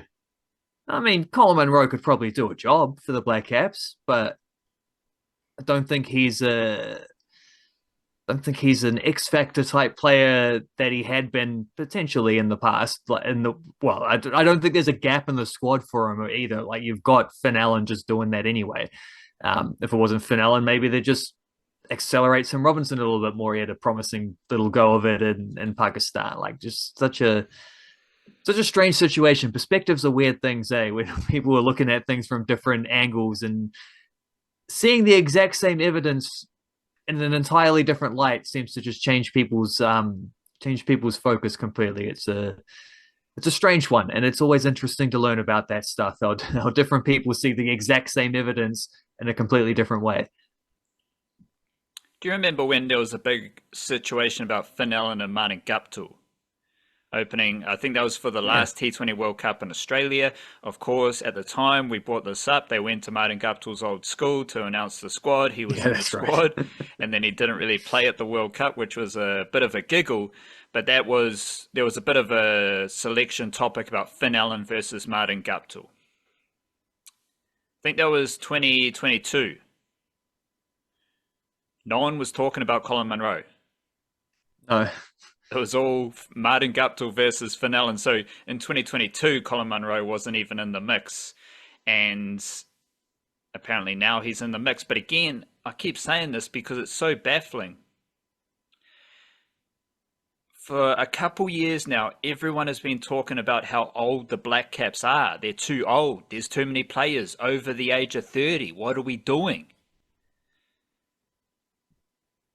I mean, Colin Munro could probably do a job for the Black Caps, but I don't think he's an X Factor type player that he had been potentially in the past. I don't think there's a gap in the squad for him either. Like, you've got Finn Allen just doing that anyway. If it wasn't Finn Allen, maybe they just accelerate Sam Robinson a little bit more. He had a promising little go of it in Pakistan. Like, just such a strange situation. Perspectives are weird things, when people are looking at things from different angles and seeing the exact same evidence in an entirely different light seems to just change people's focus completely. It's a strange one, and it's always interesting to learn about that stuff. How different people see the exact same evidence in a completely different way. Do you remember when there was a big situation about Finn Allen and Martin Guptill opening? I think that was for the last T20 World Cup in Australia. Of course, at the time we brought this up, they went to Martin Guptill's old school to announce the squad. He was in the squad, right. And then he didn't really play at the World Cup, which was a bit of a giggle. But there was a bit of a selection topic about Finn Allen versus Martin Guptill. I think that was 2022. No one was talking about Colin Munro. No. It was all Martin Guptill versus Finn Allen. So in 2022, Colin Munro wasn't even in the mix. And apparently now he's in the mix. But again, I keep saying this because it's so baffling. For a couple years now, everyone has been talking about how old the Black Caps are. They're too old. There's too many players over the age of 30. What are we doing?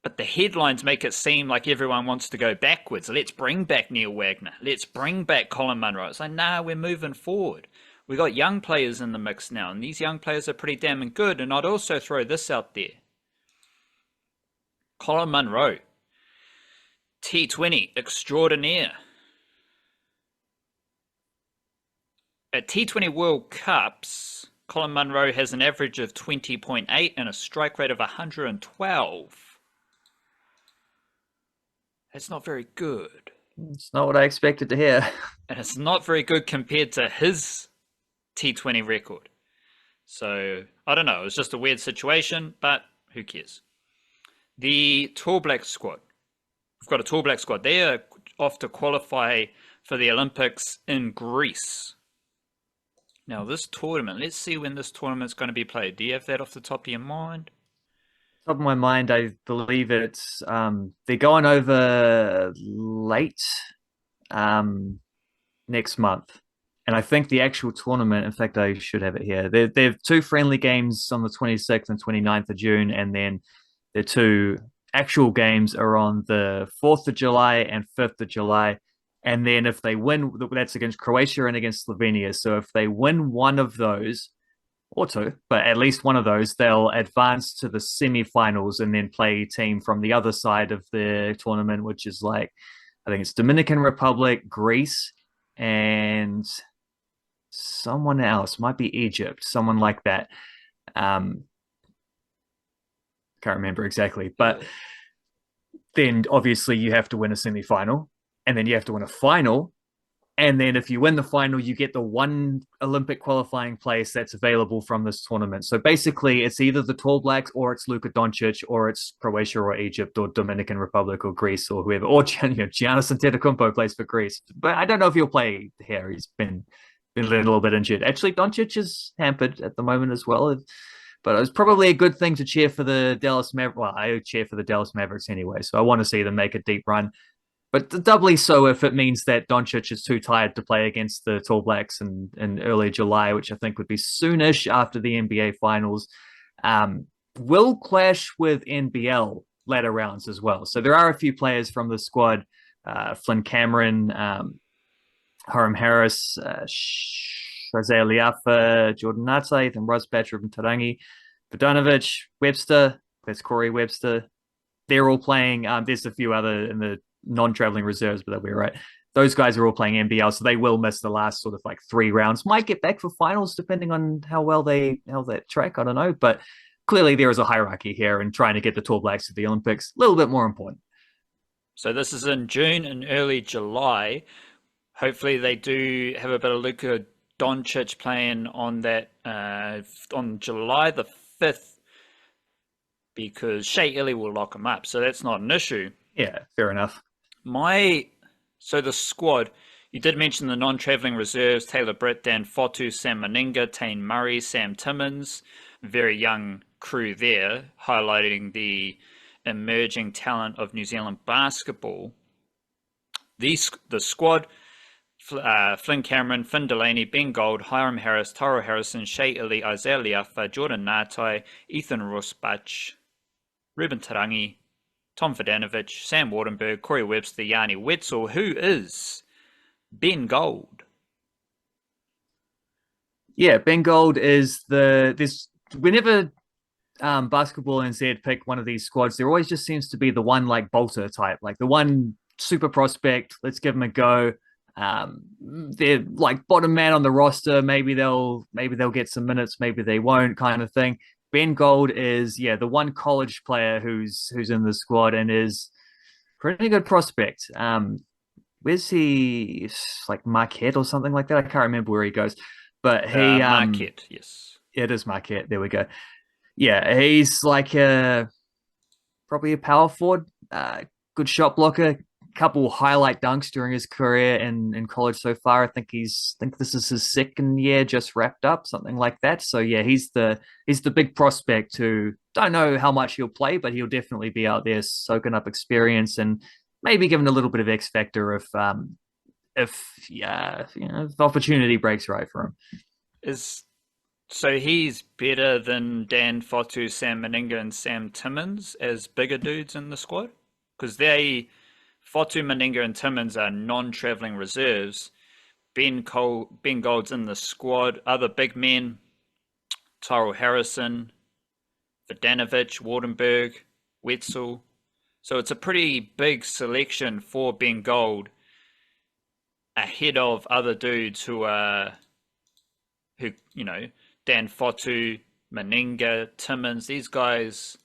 But the headlines make it seem like everyone wants to go backwards. Let's bring back Neil Wagner. Let's bring back Colin Munro. It's like, nah, we're moving forward. We got young players in the mix now, and these young players are pretty damn good. And I'd also throw this out there. Colin Munro, T20 extraordinaire. At T20 World Cups, Colin Munro has an average of 20.8 and a strike rate of 112. It's not very good. It's not what I expected to hear. And it's not very good compared to his T20 record. So, I don't know. It was just a weird situation, but who cares? The Tall Black squad. We've got a Tall Black squad. They are off to qualify for the Olympics in Greece. Now, this tournament, let's see when this tournament's going to be played. Do you have that off the top of your mind? Top of my mind, I believe it's they're going over late next month, and I think the actual tournament, in fact, I should have it here. They have two friendly games on the 26th and 29th of June, and then their two actual games are on the 4th of July and 5th of July. And then if they win, that's against Croatia and against Slovenia. So if they win one of those, or two, but at least one of those, they'll advance to the semi-finals and then play a team from the other side of the tournament, which is like, I think it's Dominican Republic, Greece, and someone else. Might be Egypt, someone like that. Can't remember exactly. But then obviously you have to win a semi-final, and then you have to win a final. And then if you win the final, you get the one Olympic qualifying place that's available from this tournament. So basically, it's either the Tall Blacks or it's Luka Doncic or it's Croatia or Egypt or Dominican Republic or Greece or whoever. Or Giannis Antetokounmpo plays for Greece. But I don't know if he'll play here. He's been a little bit injured. Actually, Doncic is hampered at the moment as well. But it was probably a good thing to cheer for the Dallas Mavericks. Well, I cheer for the Dallas Mavericks anyway, so I want to see them make a deep run. But doubly so if it means that Doncic is too tired to play against the Tall Blacks in early July, which I think would be soonish after the NBA Finals. Um, will clash with NBL latter rounds as well. So there are a few players from the squad, Flynn Cameron, Hiram Harris, Isaiah Liafa, Jordan Nata, Ethan Rusbatch, Ruben Tarangi, Vodanovich, Webster, there's Corey Webster. They're all playing. There's a few other in the non-traveling reserves, but they'll be right. Those guys are all playing NBL, so they will miss the last sort of like 3 rounds. Might get back for finals depending on how well they track. I don't know, but clearly there is a hierarchy here, and trying to get the Tall Blacks to the Olympics a little bit more important. So this is in June and early July. Hopefully they do have a bit of Luka Doncic playing on that on July the 5th, because Shea Ili will lock him up, so that's not an issue. Yeah, fair enough. So the squad, you did mention the non-traveling reserves: Taylor Britt, Dan Fotu, Sam Meninga, Tane Murray, Sam Timmins. Very young crew there, highlighting the emerging talent of New Zealand basketball. The squad: Flynn Cameron, Finn Delaney, Ben Gold, Hiram Harris, Taro Harrison, Shea Ili, Isaiah Liafa, Jordan Natai, Ethan Rusbach, Ruben Tarangi, Tom Vodanovich, Sam Wardenberg, Corey Webster, Yanni Wetzel. Who is Ben Gold? Yeah, Ben Gold is whenever Basketball NZ pick one of these squads, there always just seems to be the one like bolter type, like the one super prospect. Let's give him a go. They're like bottom man on the roster. Maybe they'll get some minutes, maybe they won't, kind of thing. Ben Gold is the one college player who's in the squad and is pretty good prospect. Where's he? Like Marquette or something like that. I can't remember where he goes, but he Marquette, yes, it is Marquette. There we go. Yeah, he's like probably a power forward, good shot blocker, couple highlight dunks during his career in college so far. I think this is his second year just wrapped up, something like that. So yeah, he's the big prospect who don't know how much he'll play, but he'll definitely be out there soaking up experience and maybe given a little bit of X factor if the opportunity breaks right for him. So he's better than Dan Fotu, Sam Meninga, and Sam Timmins as bigger dudes in the squad? Because Fotu, Meninga, and Timmins are non-traveling reserves. Ben Gold's in the squad. Other big men: Tyrell Harrison, Vodanovich, Wardenberg, Wetzel. So it's a pretty big selection for Ben Gold, ahead of other dudes who Dan Fotu, Meninga, Timmins. These guys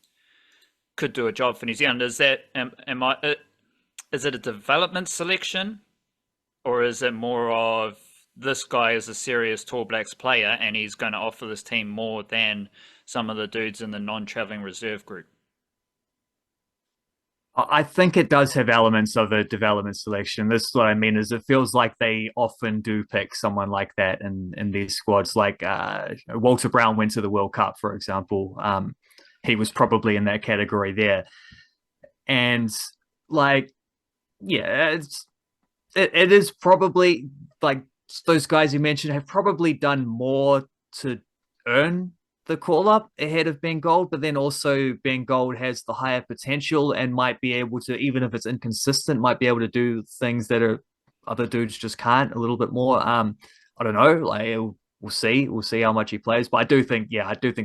could do a job for New Zealand. Is it a development selection, or is it more of this guy is a serious Tall Blacks player and he's going to offer this team more than some of the dudes in the non-traveling reserve group? I think it does have elements of a development selection. This is what I mean, is it feels like they often do pick someone like that in these squads. Like Walter Brown went to the World Cup, for example. He was probably in that category there. And like, yeah, it is probably like those guys you mentioned have probably done more to earn the call up ahead of Ben Gold, but then also Ben Gold has the higher potential and might be able to, even if it's inconsistent, might be able to do things that other dudes just can't a little bit more. I don't know, like we'll see how much he plays, but I do think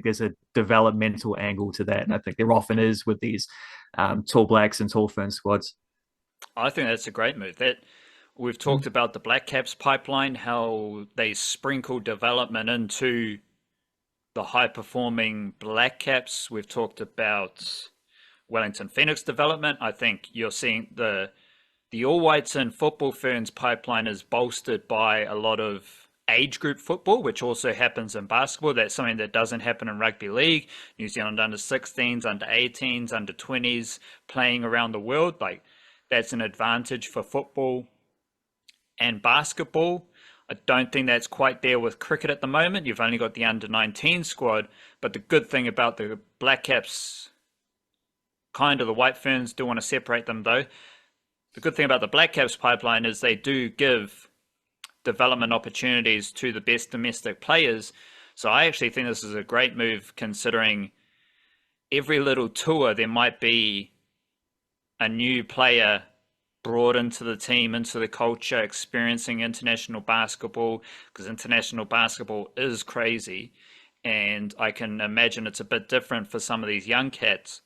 there's a developmental angle to that, and I think there often is with these Tall Blacks and Tall Fern squads. I think that's a great move. That we've talked about the Black Caps pipeline, how they sprinkle development into the high-performing Black Caps. We've talked about Wellington Phoenix development. I think you're seeing the All Whites and Football Ferns pipeline is bolstered by a lot of age group football, which also happens in basketball. That's something that doesn't happen in rugby league. New Zealand under 16s, under 18s, under 20s playing around the world. Like, that's an advantage for football and basketball. I don't think that's quite there with cricket at the moment. You've only got the under-19 squad, but the good thing about the Black Caps, kind of the White Ferns, do want to separate them though. the good thing about the Black Caps pipeline is they do give development opportunities to the best domestic players. So I actually think this is a great move, considering every little tour there might be a new player brought into the team, into the culture, experiencing international basketball, because international basketball is crazy. And I can imagine it's a bit different for some of these young cats.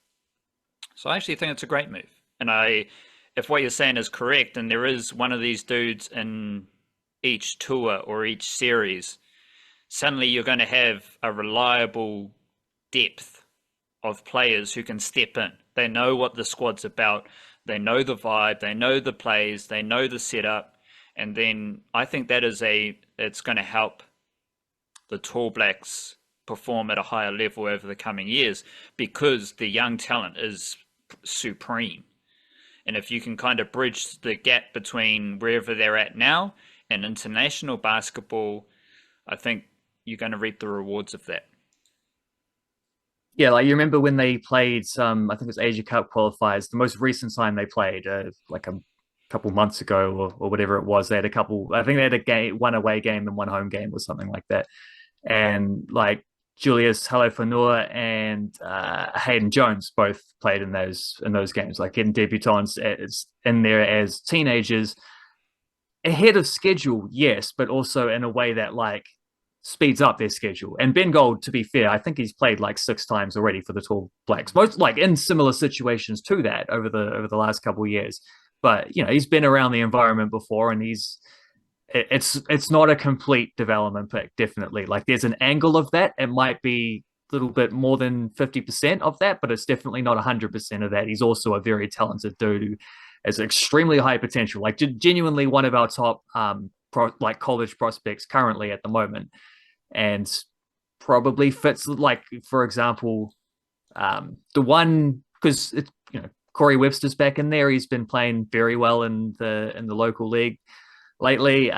So I actually think it's a great move. And if what you're saying is correct, and there is one of these dudes in each tour or each series, suddenly you're going to have a reliable depth of players who can step in. They know what the squad's about. They know the vibe. They know the plays. They know the setup. And then I think that it's going to help the Tall Blacks perform at a higher level over the coming years, because the young talent is supreme. And if you can kind of bridge the gap between wherever they're at now and international basketball, I think you're going to reap the rewards of that. Yeah, like you remember when they played some, I think it was Asia Cup qualifiers, the most recent time they played, like a couple months ago or whatever it was. They had a couple, I think they had a game, one away game and one home game or something like that. And like Julius Halofanua and Hayden Jones both played in those games, like getting debutants as, in there as teenagers, ahead of schedule, yes, but also in a way that like speeds up their schedule. And Ben Gold, to be fair, I think he's played like 6 times already for the Tall Blacks, most like in similar situations to that over the last couple of years. But you know, he's been around the environment before, and it's not a complete development pick, definitely. Like there's an angle of that. It might be a little bit more than 50% of that, but it's definitely not 100% of that. He's also a very talented dude who has extremely high potential, like genuinely one of our top like college prospects currently at the moment, and probably fits, like, for example, the one, because it's, you know, Corey Webster's back in there. He's been playing very well in the local league lately.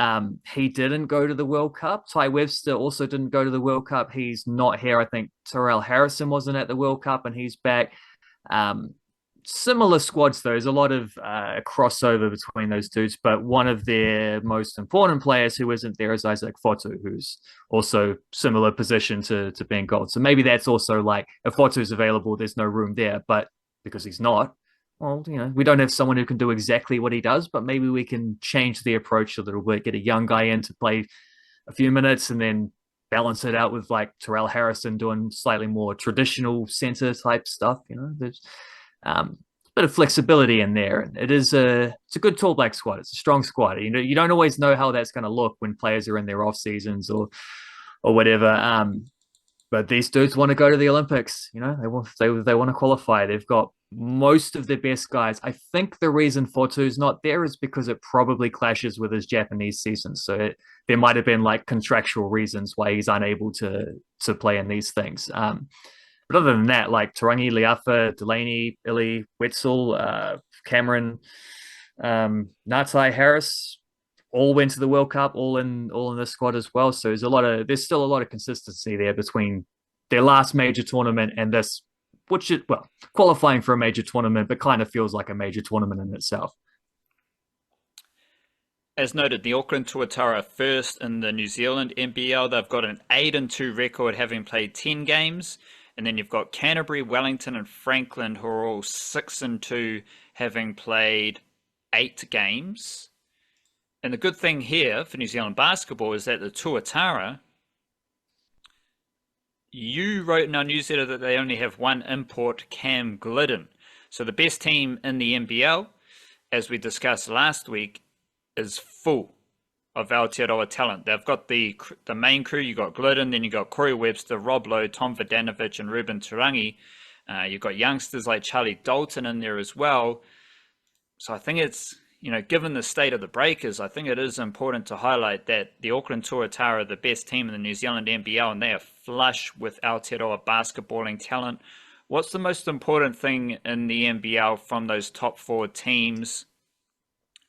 He didn't go to the World Cup. Ty Webster also didn't go to the World Cup. He's not here. I think Terrell Harrison wasn't at the World Cup, and he's back. Similar squads, though. There's a lot of crossover between those dudes, but one of their most important players who isn't there is Isaac Fotu, who's also similar position to Ben Gold. So maybe that's also like, if Fotu's available, there's no room there, but because he's not, well, you know, we don't have someone who can do exactly what he does, but maybe we can change the approach a little bit, get a young guy in to play a few minutes and then balance it out with like Terrell Harrison doing slightly more traditional center type stuff. You know, there's a bit of flexibility in there. It's a good Tall Black squad. It's a strong squad. You know, you don't always know how that's going to look when players are in their off seasons or whatever. But these dudes want to go to the Olympics. You know, they want to qualify. They've got most of their best guys. I think the reason Fortu's not there is because it probably clashes with his Japanese season. So there might have been like contractual reasons why he's unable to play in these things. But other than that, like Tarangi, Leafa, Delaney, Illy, Wetzel, Cameron, Natai, Harris, all went to the World Cup, all in this squad as well. So there's still a lot of consistency there between their last major tournament and this, which is, well, qualifying for a major tournament, but kind of feels like a major tournament in itself. As noted, the Auckland Tuatara first in the New Zealand NBL. They've got an 8-2 record, having played 10 games. And then you've got Canterbury, Wellington, and Franklin, who are all 6-2, having played 8 games. And the good thing here for New Zealand basketball is that the Tuatara, you wrote in our newsletter that they only have one import, Cam Glidden. So the best team in the NBL, as we discussed last week, is full of Aotearoa talent. They've got the main crew. You got Glidden, then you got Corey Webster, Rob Lowe, Tom Vodanovich, and Ruben Tarangi. You've got youngsters like Charlie Dalton in there as well. So I think it's, you know, given the state of the Breakers, I think it is important to highlight that the Auckland Tuatara are the best team in the New Zealand NBL, and they are flush with Aotearoa basketballing talent. What's the most important thing in the NBL from those top 4 teams?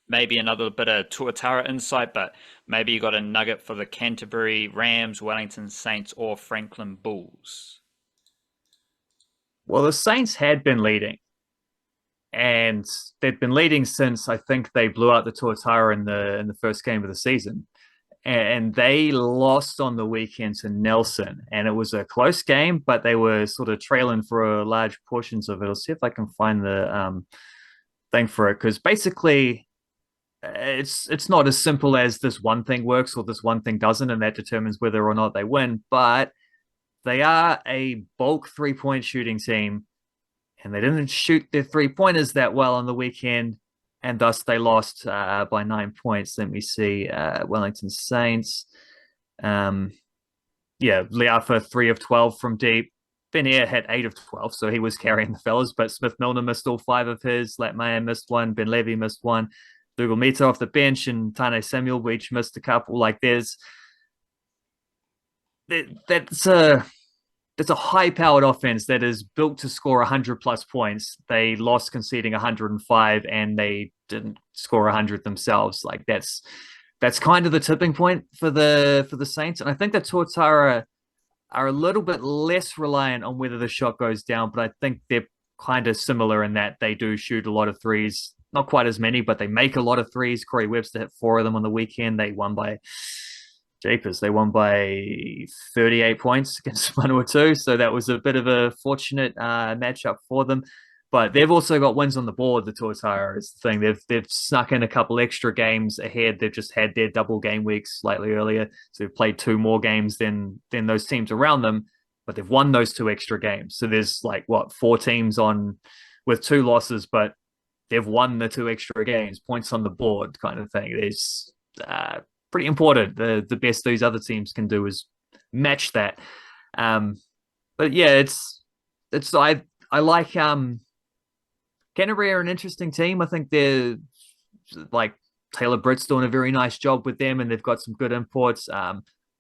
Maybe another bit of Tuatara insight, but maybe you got a nugget for the Canterbury Rams, Wellington Saints, or Franklin Bulls. Well, the Saints had been leading and they've been leading since I think they blew out the Tuatara in the first game of the season. And they lost on the weekend to Nelson, and it was a close game, but they were sort of trailing for large portions of it. I'll see if I can find the thing for it, because basically it's not as simple as this one thing works or this one thing doesn't, and that determines whether or not they win. But they are a bulk 3-point shooting team, and they didn't shoot their 3-pointers that well on the weekend, and thus they lost by 9 points. Let me see. Wellington Saints. Liafa 3 of 12 from deep. Benier had 8 of 12, so he was carrying the fellas, but Smith Milner missed all 5 of his. Latmaya missed 1. Ben Levy missed 1. Dougal Mita off the bench and Tane Samuel each missed a couple. Like that's a high-powered offense that is built to score 100 plus points. They lost conceding 105, and they didn't score 100 themselves. Like that's kind of the tipping point for the Saints. And I think the Tuatara are a little bit less reliant on whether the shot goes down, but I think they're kind of similar in that they do shoot a lot of threes. Not quite as many, but they make a lot of threes. Corey Webster hit 4 of them on the weekend. They won by 38 points against Vanuatu. So that was a bit of a fortunate matchup for them. But they've also got wins on the board, the Tuatara is the thing. They've snuck in a couple extra games ahead. They've just had their double game weeks slightly earlier. So they've played 2 more games than those teams around them, but they've won those 2 extra games. So there's 4 teams on with 2 losses, but they've won the 2 extra games, points on the board kind of thing. It's pretty important. The best these other teams can do is match that. But yeah, I like Canterbury are an interesting team. I think they're Taylor Britt's doing a very nice job with them, and they've got some good imports.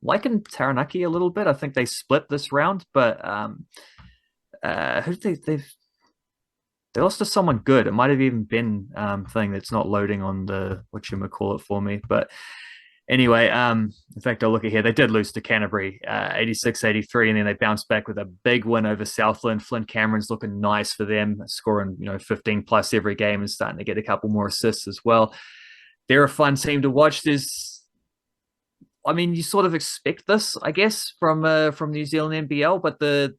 Liking Taranaki a little bit. I think they split this round, but who did they lost to someone good. It might have even been thing that's not loading on the whatchamacallit for me. But anyway, in fact, I'll look at here. They did lose to Canterbury 86-83, and then they bounced back with a big win over Southland. Flynn Cameron's looking nice for them, scoring 15 plus every game and starting to get a couple more assists as well. They're a fun team to watch. You sort of expect this, I guess, from New Zealand NBL, but the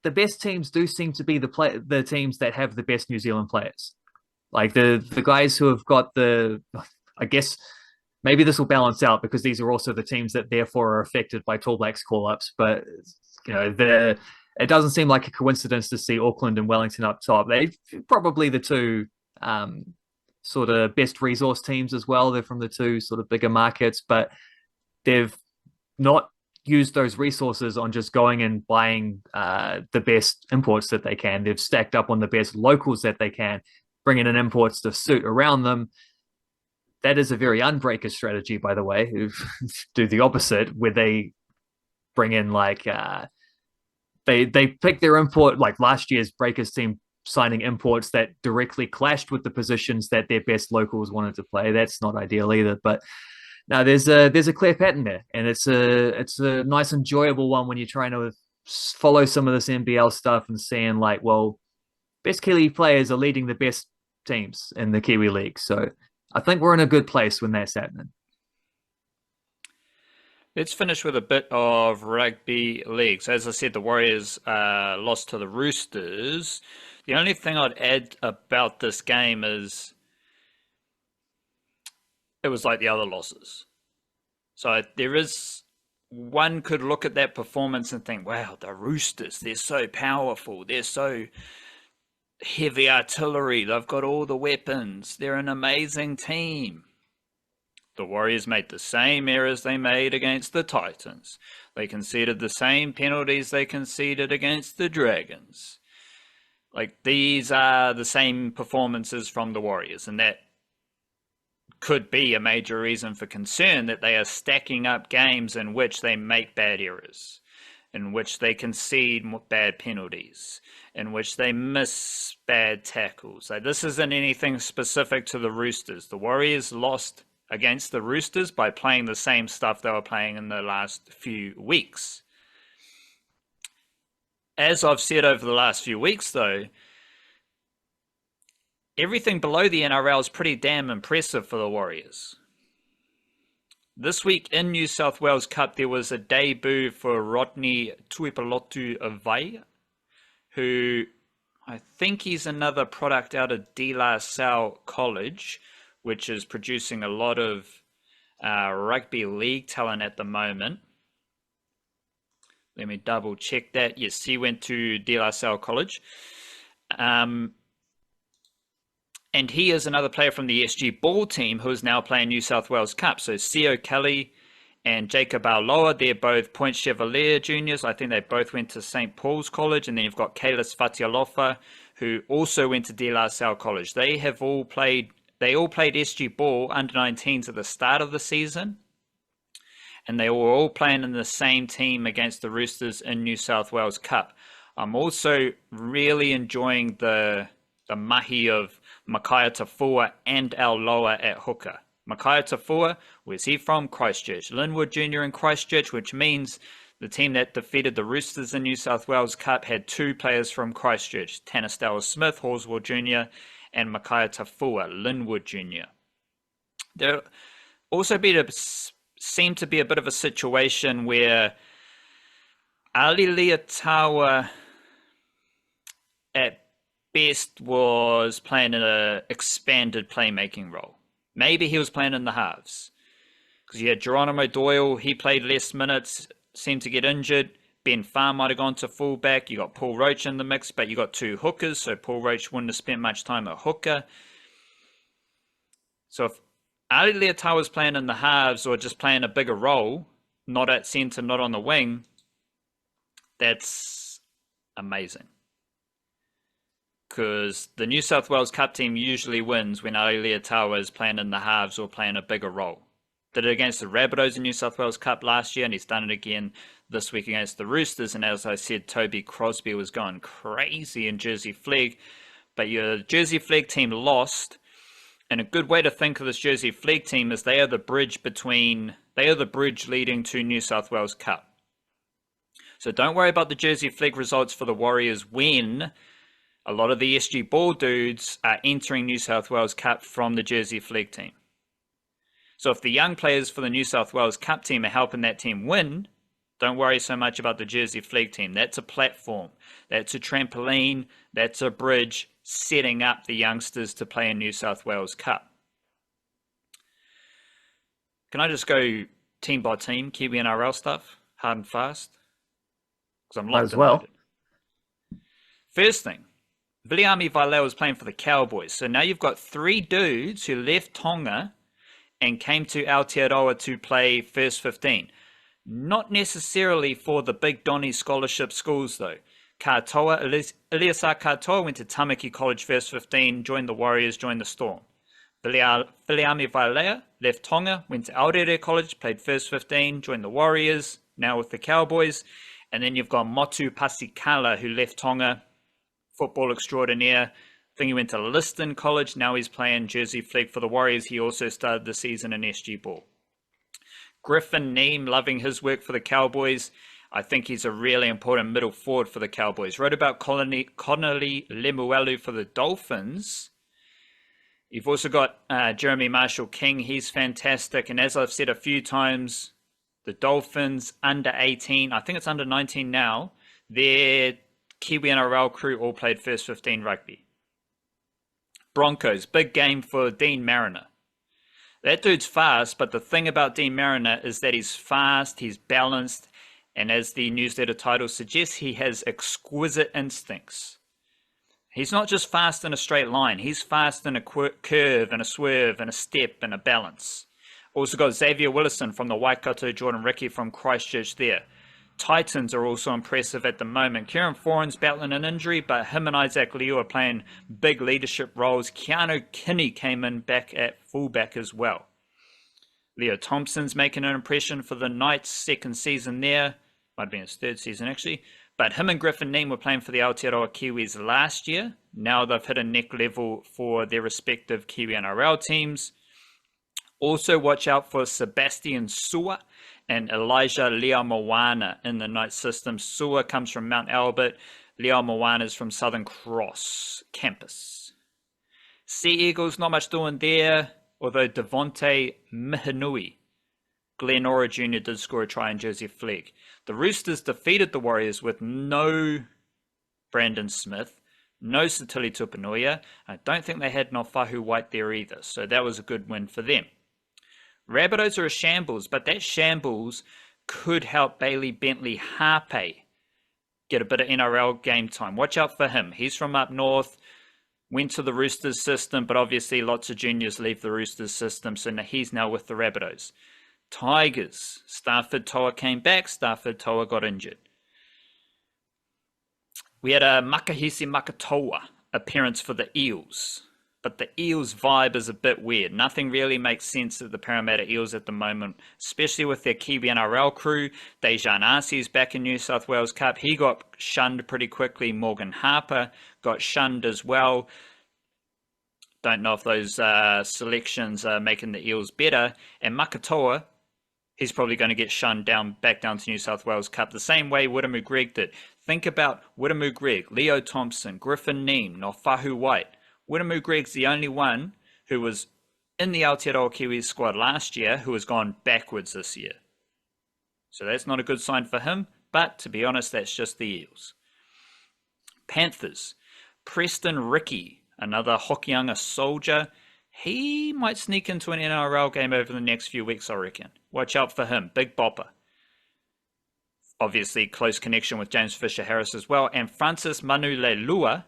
best teams do seem to be the teams that have the best New Zealand players. Like the guys who have got I guess maybe this will balance out because these are also the teams that therefore are affected by Tall Blacks call-ups. But it doesn't seem like a coincidence to see Auckland and Wellington up top. They're probably the 2 sort of best resource teams as well. They're from the 2 sort of bigger markets, but they've not used those resources on just going and buying the best imports that they can. They've stacked up on the best locals that they can, bringing in imports to suit around them. That is a very unbreaker strategy, by the way, who do the opposite, where they bring in they pick their import, like last year's Breakers team signing imports that directly clashed with the positions that their best locals wanted to play. That's not ideal either, but no, there's a clear pattern there, and it's a nice, enjoyable one when you're trying to follow some of this NBL stuff and seeing best Kiwi players are leading the best teams in the Kiwi League. So I think we're in a good place when that's happening. Let's finish with a bit of rugby league. So as I said, the Warriors lost to the Roosters. The only thing I'd add about this game is it was like the other losses. So one could look at that performance and think, wow, the Roosters, they're so powerful. They're so heavy artillery. They've got all the weapons. They're an amazing team. The Warriors made the same errors they made against the Titans. They conceded the same penalties they conceded against the Dragons. These are the same performances from the Warriors, and that could be a major reason for concern, that they are stacking up games in which they make bad errors, in which they concede bad penalties, in which they miss bad tackles. This isn't anything specific to the Roosters. The Warriors lost against the Roosters by playing the same stuff they were playing in the last few weeks. As I've said over the last few weeks, though, everything below the NRL is pretty damn impressive for the Warriors. This week in New South Wales Cup, there was a debut for Rodney Tuipulotu-Avai, who I think he's another product out of De La Salle College, which is producing a lot of rugby league talent at the moment. Let me double check that. Yes, he went to De La Salle College. And he is another player from the SG Ball team who is now playing New South Wales Cup. So Sio Kelly and Jacob Auloa, they're both Point Chevalier juniors. I think they both went to St. Paul's College. And then you've got Kalis Fatialofa, who also went to De La Salle College. They all played SG Ball under 19s at the start of the season. And they were all playing in the same team against the Roosters in New South Wales Cup. I'm also really enjoying the mahi of Makaya Tafua and Auloa at hooker. Makaya Tafua, where's he from? Christchurch. Linwood Jr. in Christchurch, which means the team that defeated the Roosters in New South Wales Cup had two players from Christchurch, Tanistella Smith, Horswell Jr., and Makaya Tafua, Linwood Jr. There also seemed to be a bit of a situation where Ali Leotawa at best was playing in an expanded playmaking role. Maybe he was playing in the halves. Because you had Geronimo Doyle, he played less minutes, seemed to get injured. Ben Farr might have gone to fullback. You got Paul Roach in the mix, but you got two hookers, so Paul Roach wouldn't have spent much time at hooker. So if Ali Leotawa was playing in the halves or just playing a bigger role, not at centre, not on the wing, that's amazing. Because the New South Wales Cup team usually wins when Ali Leotawa is playing in the halves or playing a bigger role. Did it against the Rabbitohs in New South Wales Cup last year, and he's done it again this week against the Roosters. And as I said, Toby Crosby was going crazy in Jersey Flegg, but your Jersey Flegg team lost. And a good way to think of this Jersey Flegg team is they are the bridge leading to New South Wales Cup. So don't worry about the Jersey Flegg results for the Warriors when a lot of the SG Ball dudes are entering New South Wales Cup from the Jersey Flegg team. So if the young players for the New South Wales Cup team are helping that team win, don't worry so much about the Jersey Flegg team. That's a platform. That's a trampoline. That's a bridge setting up the youngsters to play in New South Wales Cup. Can I just go team by team, Kiwi-NRL stuff, hard and fast? Because I'm locked and loaded. First thing, Viliami Vailea was playing for the Cowboys. So now you've got three dudes who left Tonga and came to Aotearoa to play first 15. Not necessarily for the big Donny scholarship schools though. Eliasa Katoa went to Tamaki College first 15, joined the Warriors, joined the Storm. Viliami Vailea left Tonga, went to Aorere College, played first 15, joined the Warriors, now with the Cowboys. And then you've got Motu Pasikala, who left Tonga, football extraordinaire. I think he went to Liston College. Now he's playing Jersey Flegg for the Warriors. He also started the season in SG Ball. Griffin Neame, loving his work for the Cowboys. I think he's a really important middle forward for the Cowboys. Wrote about Connolly Lemuelu for the Dolphins. You've also got Jeremy Marshall-King. He's fantastic. And as I've said a few times, the Dolphins under 18, I think it's under 19 now, their Kiwi-NRL crew all played first 15 rugby. Broncos, big game for Dean Mariner. That dude's fast, but the thing about Dean Mariner is that he's fast, he's balanced, and as the newsletter title suggests, he has exquisite instincts. He's not just fast in a straight line, he's fast in a curve and a swerve and a step and a balance. Also got Xavier Willison from the Waikato, Jordan Ricky from Christchurch there. Titans are also impressive at the moment. Kieran Foran's battling an injury, but him and Isaac Liu are playing big leadership roles. Keanu Kinney came in back at fullback as well. Leo Thompson's making an impression for the Knights, second season there. Might have been his third season actually. But him and Griffin Neame were playing for the Aotearoa Kiwis last year. Now they've hit a neck level for their respective Kiwi-NRL teams. Also watch out for Sebastian Sua and Elijah Leamoana in the Knights system. Sua comes from Mount Albert. Leamoana is from Southern Cross campus. Sea Eagles, not much doing there, although Devontae Mihinui, Glenn Ora Jr. did score a try in Jersey Flegg. The Roosters defeated the Warriors with no Brandon Smith, no Satili Tupunuia. I don't think they had Nofahu White there either, so that was a good win for them. Rabbitohs are a shambles, but that shambles could help Bailey Bentley Harpe get a bit of NRL game time. Watch out for him. He's from up north, went to the Roosters system, but obviously lots of juniors leave the Roosters system, so now he's now with the Rabbitohs. Tigers, Starford Toa came back, Starford Toa got injured. We had a Makahisi Makatoa appearance for the Eels, but the Eels vibe is a bit weird. Nothing really makes sense at the Parramatta Eels at the moment, especially with their Kiwi-NRL crew. Dejan Arcee's back in New South Wales Cup. He got shunned pretty quickly. Morgan Harper got shunned as well. Don't know if those selections are making the Eels better. And Makatoa, he's probably going to get shunned back down to New South Wales Cup the same way Wiremu Greg did. Think about Wiremu Greg, Leo Thompson, Griffin Neem, Nofahu White. Wiremu Greg's the only one who was in the Aotearoa Kiwis squad last year who has gone backwards this year. So that's not a good sign for him, but to be honest, that's just the Eels. Panthers, Preston Ricky, another Hokianga soldier. He might sneak into an NRL game over the next few weeks, I reckon. Watch out for him, big bopper. Obviously, close connection with James Fisher-Harris as well. And Francis Manu Leilua,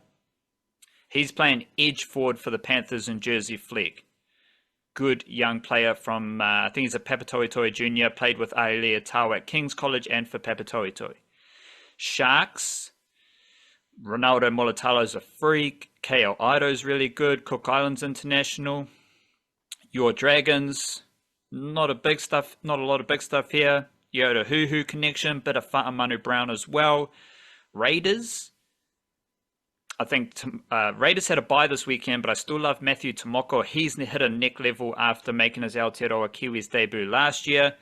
he's playing edge forward for the Panthers in Jersey Flegg. Good young player from, I think he's a Papatoetoe Jr., played with Ailea Tau at King's College and for Papatoetoe. Sharks, Ronaldo Mulatalo's a freak. KL Ido's really good. Cook Islands International. Your Dragons, not a lot of big stuff here. Yoda Huhu connection, bit of Fa'amanu Brown as well. Raiders, I think Raiders had a bye this weekend, but I still love Matthew Tomoko. He's hit a neck level after making his Aotearoa Kiwis debut last year.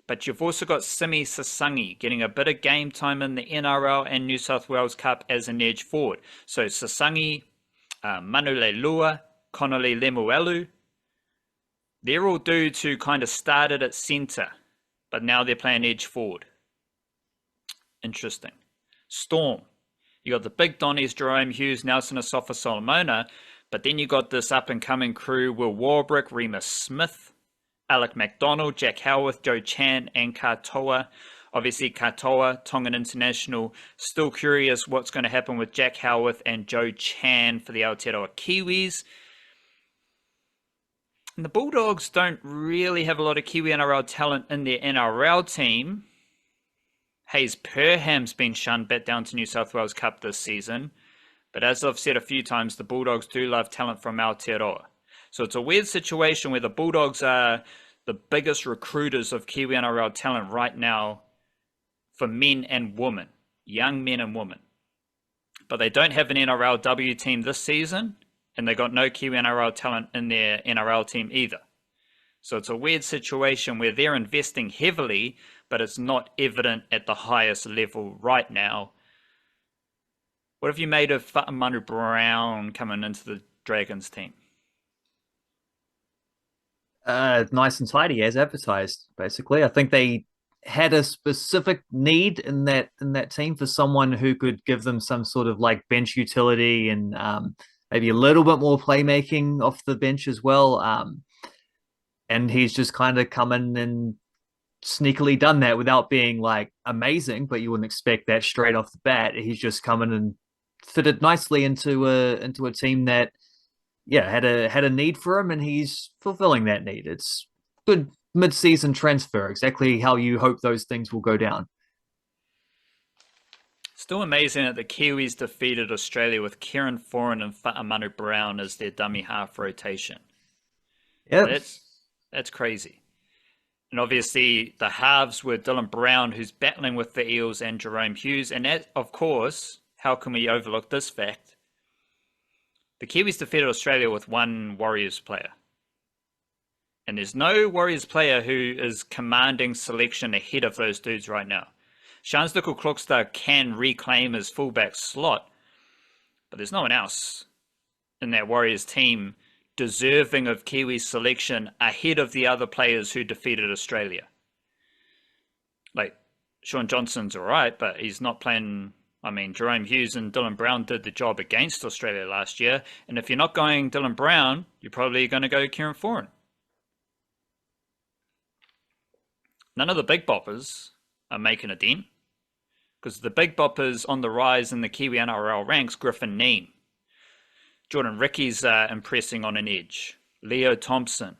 But you've also got Simi Sasangi getting a bit of game time in the NRL and New South Wales Cup as an edge forward. So Sasangi, Manu Leilua, Connolly Lemuelu, they're all dudes who kind of started at centre, but now they're playing edge forward. Interesting. Storm. You got the big Donnies, Jerome Hughes, Nelson Asafa Solomona, but then you got this up-and-coming crew, Will Warbrick, Remus Smith, Alec McDonald, Jack Howarth, Joe Chan, and Katoa. Obviously, Katoa, Tongan International, still curious what's going to happen with Jack Howarth and Joe Chan for the Aotearoa Kiwis. And the Bulldogs don't really have a lot of Kiwi-NRL talent in their NRL team. Hayes Perham's been shunned back down to New South Wales Cup this season. But as I've said a few times, the Bulldogs do love talent from Aotearoa. So it's a weird situation where the Bulldogs are the biggest recruiters of Kiwi-NRL talent right now for men and women, young men and women. But they don't have an NRLW team this season, and they got no Kiwi-NRL talent in their NRL team either. So it's a weird situation where they're investing heavily, but it's not evident at the highest level right now. What have you made of Fa'amanu Brown coming into the Dragons team? Nice and tidy as advertised, basically. I think they had a specific need in that team for someone who could give them some sort of like bench utility and maybe a little bit more playmaking off the bench as well. And he's just kind of come in and sneakily done that without being like amazing, but you wouldn't expect that straight off the bat. He's just come in and fitted nicely into a team that had a need for him, and he's fulfilling that need. It's good mid-season transfer, exactly how you hope those things will go down. Still amazing that the Kiwis defeated Australia with Kieran Foran and Fa'amanu Brown as their dummy half rotation. Yeah, that's crazy. And obviously the halves were Dylan Brown, who's battling with the Eels, and Jerome Hughes. And that, of course, how can we overlook this fact? The Kiwis defeated Australia with one Warriors player. And there's no Warriors player who is commanding selection ahead of those dudes right now. Schansdickel Klokstad can reclaim his fullback slot, but there's no one else in that Warriors team deserving of Kiwi selection ahead of the other players who defeated Australia. Like, Sean Johnson's all right, but he's not playing. I mean, Jerome Hughes and Dylan Brown did the job against Australia last year. And if you're not going Dylan Brown, you're probably going to go Kieran Foran. None of the big boppers are making a dent, because the big boppers on the rise in the Kiwi-NRL ranks, Griffin Neame. Jordan Rickey's impressing on an edge. Leo Thompson.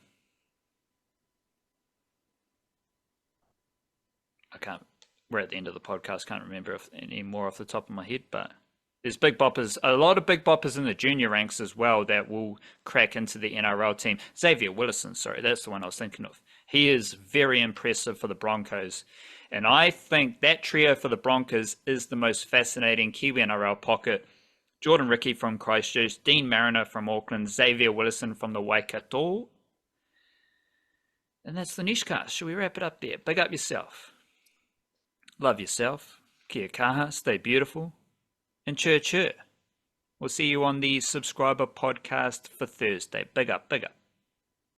We're at the end of the podcast, can't remember any more off the top of my head, but there's big boppers, a lot of big boppers in the junior ranks as well that will crack into the NRL team. Xavier Willison, sorry, that's the one I was thinking of. He is very impressive for the Broncos. And I think that trio for the Broncos is the most fascinating Kiwi NRL pocket. Jordan Rickey from Christchurch, Dean Mariner from Auckland, Xavier Willison from the Waikato. And that's the newscast. Should we wrap it up there? Big up yourself. Love yourself. Kia kaha. Stay beautiful. And chur chur. We'll see you on the subscriber podcast for Thursday. Big up, big up.